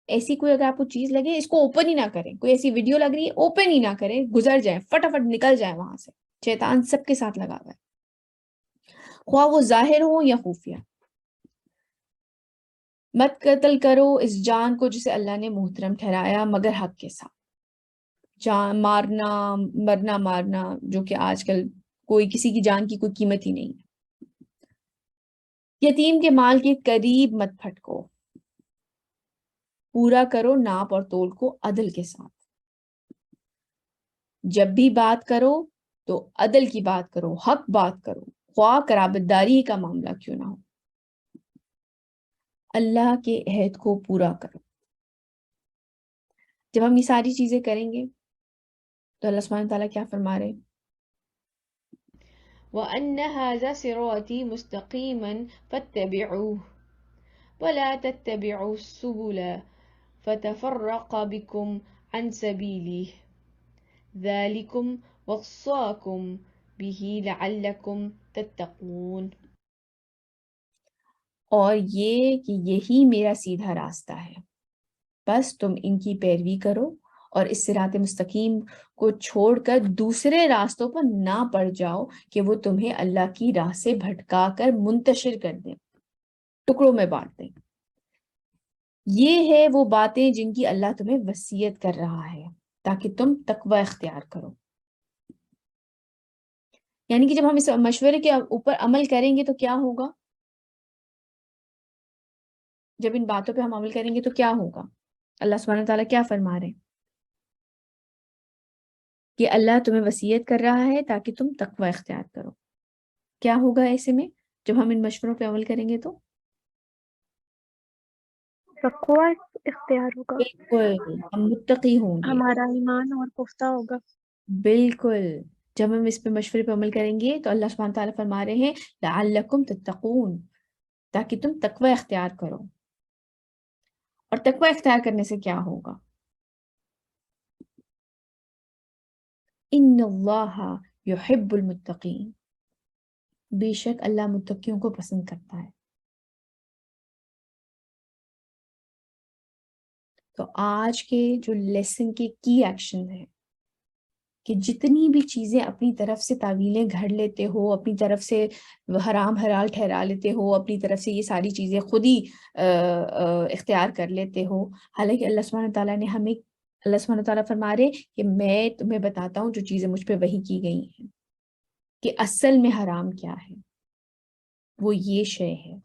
ایسی کوئی اگر آپ کو چیز لگے اس کو اوپن ہی نہ کریں. کوئی ایسی ویڈیو لگ رہی ہے اوپن ہی نہ کریں, گزر جائیں, فٹافٹ نکل جائیں وہاں سے. شیطان سب کے ساتھ لگا ہوا ہے, خواہ وہ ظاہر ہو یا خفیہ. مت قتل کرو اس جان کو جسے اللہ نے محترم ٹھہرایا مگر حق کے ساتھ. جان مارنا جو کہ آج کل کوئی کسی کی جان کی کوئی قیمت ہی نہیں ہے. یتیم کے مال کے قریب مت پھٹکو. پورا کرو ناپ اور تول کو عدل کے ساتھ. جب بھی بات کرو تو عدل کی بات کرو, حق بات کرو, خواہ قرابت داری کا معاملہ کیوں نہ ہو. اللہ کے عہد کو پورا کرو. جب ہم یہ ساری چیزیں کریں گے تو اللہ سبحانہ تعالیٰ کیا فرما رہے ہیں؟ وأن هذا صراطي مستقيما فاتبعوه ولا تتبعوا السبل فتفرق بكم عن سبيله ذلكم وصاكم به لعلكم تتقون. اور یہ کہ یہی میرا سیدھا راستہ ہے، بس تم ان کی پیروی کرو اور اس صراط مستقیم کو چھوڑ کر دوسرے راستوں پر نہ پڑ جاؤ کہ وہ تمہیں اللہ کی راہ سے بھٹکا کر منتشر کر دیں، ٹکڑوں میں بانٹ دیں۔ یہ ہے وہ باتیں جن کی اللہ تمہیں وصیت کر رہا ہے تاکہ تم تقوی اختیار کرو۔ یعنی کہ جب ہم اس مشورے کے اوپر عمل کریں گے تو کیا ہوگا؟ جب ان باتوں پہ ہم عمل کریں گے تو کیا ہوگا؟ اللہ سبحانہ تعالیٰ کیا فرما رہے ہیں کہ اللہ تمہیں وصیت کر رہا ہے تاکہ تم تقوی اختیار کرو۔ کیا ہوگا ایسے میں جب ہم ان مشوروں پہ عمل کریں گے تو؟ تقوی اختیار ہوگا، بالکل ہم متقی ہوں گے، ہمارا ایمان اور پختہ ہوگا۔ بالکل جب ہم اس پہ مشورے پہ عمل کریں گے تو اللہ سبحانہ تعالیٰ فرما رہے ہیں لعلکم تتقون، تاکہ تم تقوی اختیار کرو۔ اور تقوی اختیار کرنے سے کیا ہوگا؟ ان اللہ یحب المتقین، بے شک اللہ متقیوں کو پسند کرتا ہے۔ تو آج کے جو لیسن کے کی ایکشن ہے کہ جتنی بھی چیزیں اپنی طرف سے تعویلیں گھڑ لیتے ہو، اپنی طرف سے حرام حلال ٹھہرا لیتے ہو، اپنی طرف سے یہ ساری چیزیں خود ہی اختیار کر لیتے ہو، حالانکہ اللہ سبحانہ تعالیٰ نے ہمیں، اللہ سبحانہ تعالیٰ فرما رہے کہ میں تمہیں بتاتا ہوں جو چیزیں مجھ پہ وحی کی گئی ہیں کہ اصل میں حرام کیا ہے، وہ یہ شے ہے۔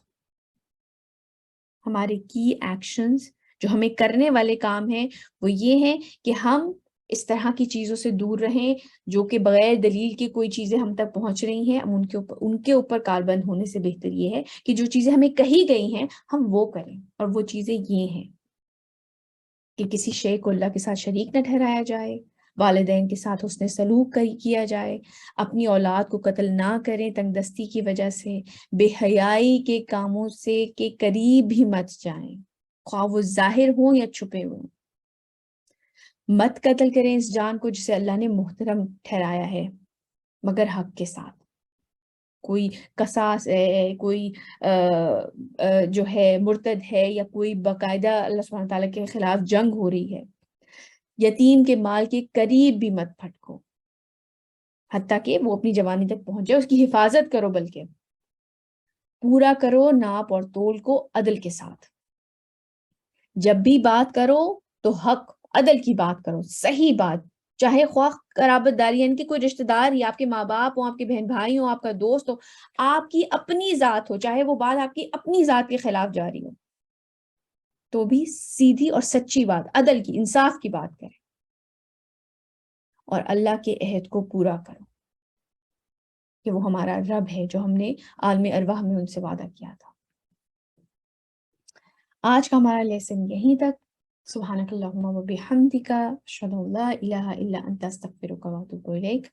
ہمارے کی ایکشنز جو ہمیں کرنے والے کام ہیں وہ یہ ہیں کہ ہم اس طرح کی چیزوں سے دور رہیں جو کہ بغیر دلیل کی کوئی چیزیں ہم تک پہنچ رہی ہیں، ہم ان کے اوپر کاربند ہونے سے بہتر یہ ہے کہ جو چیزیں ہمیں کہی گئی ہیں ہم وہ کریں، اور وہ چیزیں یہ ہیں کہ کسی شے کو اللہ کے ساتھ شریک نہ ٹھہرایا جائے، والدین کے ساتھ حسن سلوک کیا جائے، اپنی اولاد کو قتل نہ کریں تنگ دستی کی وجہ سے، بے حیائی کے کاموں سے کے قریب بھی مت جائیں، خواہ وہ ظاہر ہوں یا چھپے ہوں۔ مت قتل کریں اس جان کو جسے اللہ نے محترم ٹھہرایا ہے مگر حق کے ساتھ۔ کوئی قصاص ہے، کوئی جو ہے مرتد ہے، یا کوئی باقاعدہ اللہ سبحانہ تعالیٰ کے خلاف جنگ ہو رہی ہے، یتیم کے مال کے قریب بھی مت پھٹکو حتیٰ کہ وہ اپنی جوانی تک پہنچ جائے، اس کی حفاظت کرو، بلکہ پورا کرو ناپ اور تول کو عدل کے ساتھ۔ جب بھی بات کرو تو حق عدل کی بات کرو، صحیح بات، چاہے خواہ قرابت داری یعنی کہ کوئی رشتہ دار یا آپ کے ماں باپ ہوں، آپ کے بہن بھائی ہوں، آپ کا دوست ہو، آپ کی اپنی ذات ہو، چاہے وہ بات آپ کی اپنی ذات کے خلاف جاری ہو، تو بھی سیدھی اور سچی بات، عدل کی، انصاف کی بات کریں، اور اللہ کے عہد کو پورا کرو کہ وہ ہمارا رب ہے جو ہم نے عالم ارواح میں ان سے وعدہ کیا تھا۔ آج کا ہمارا لیسن یہیں تک۔ سبحانک اللہم و بحمدک، اشہد ان لا الہ الا انت، استغفرک و اتوب الیک۔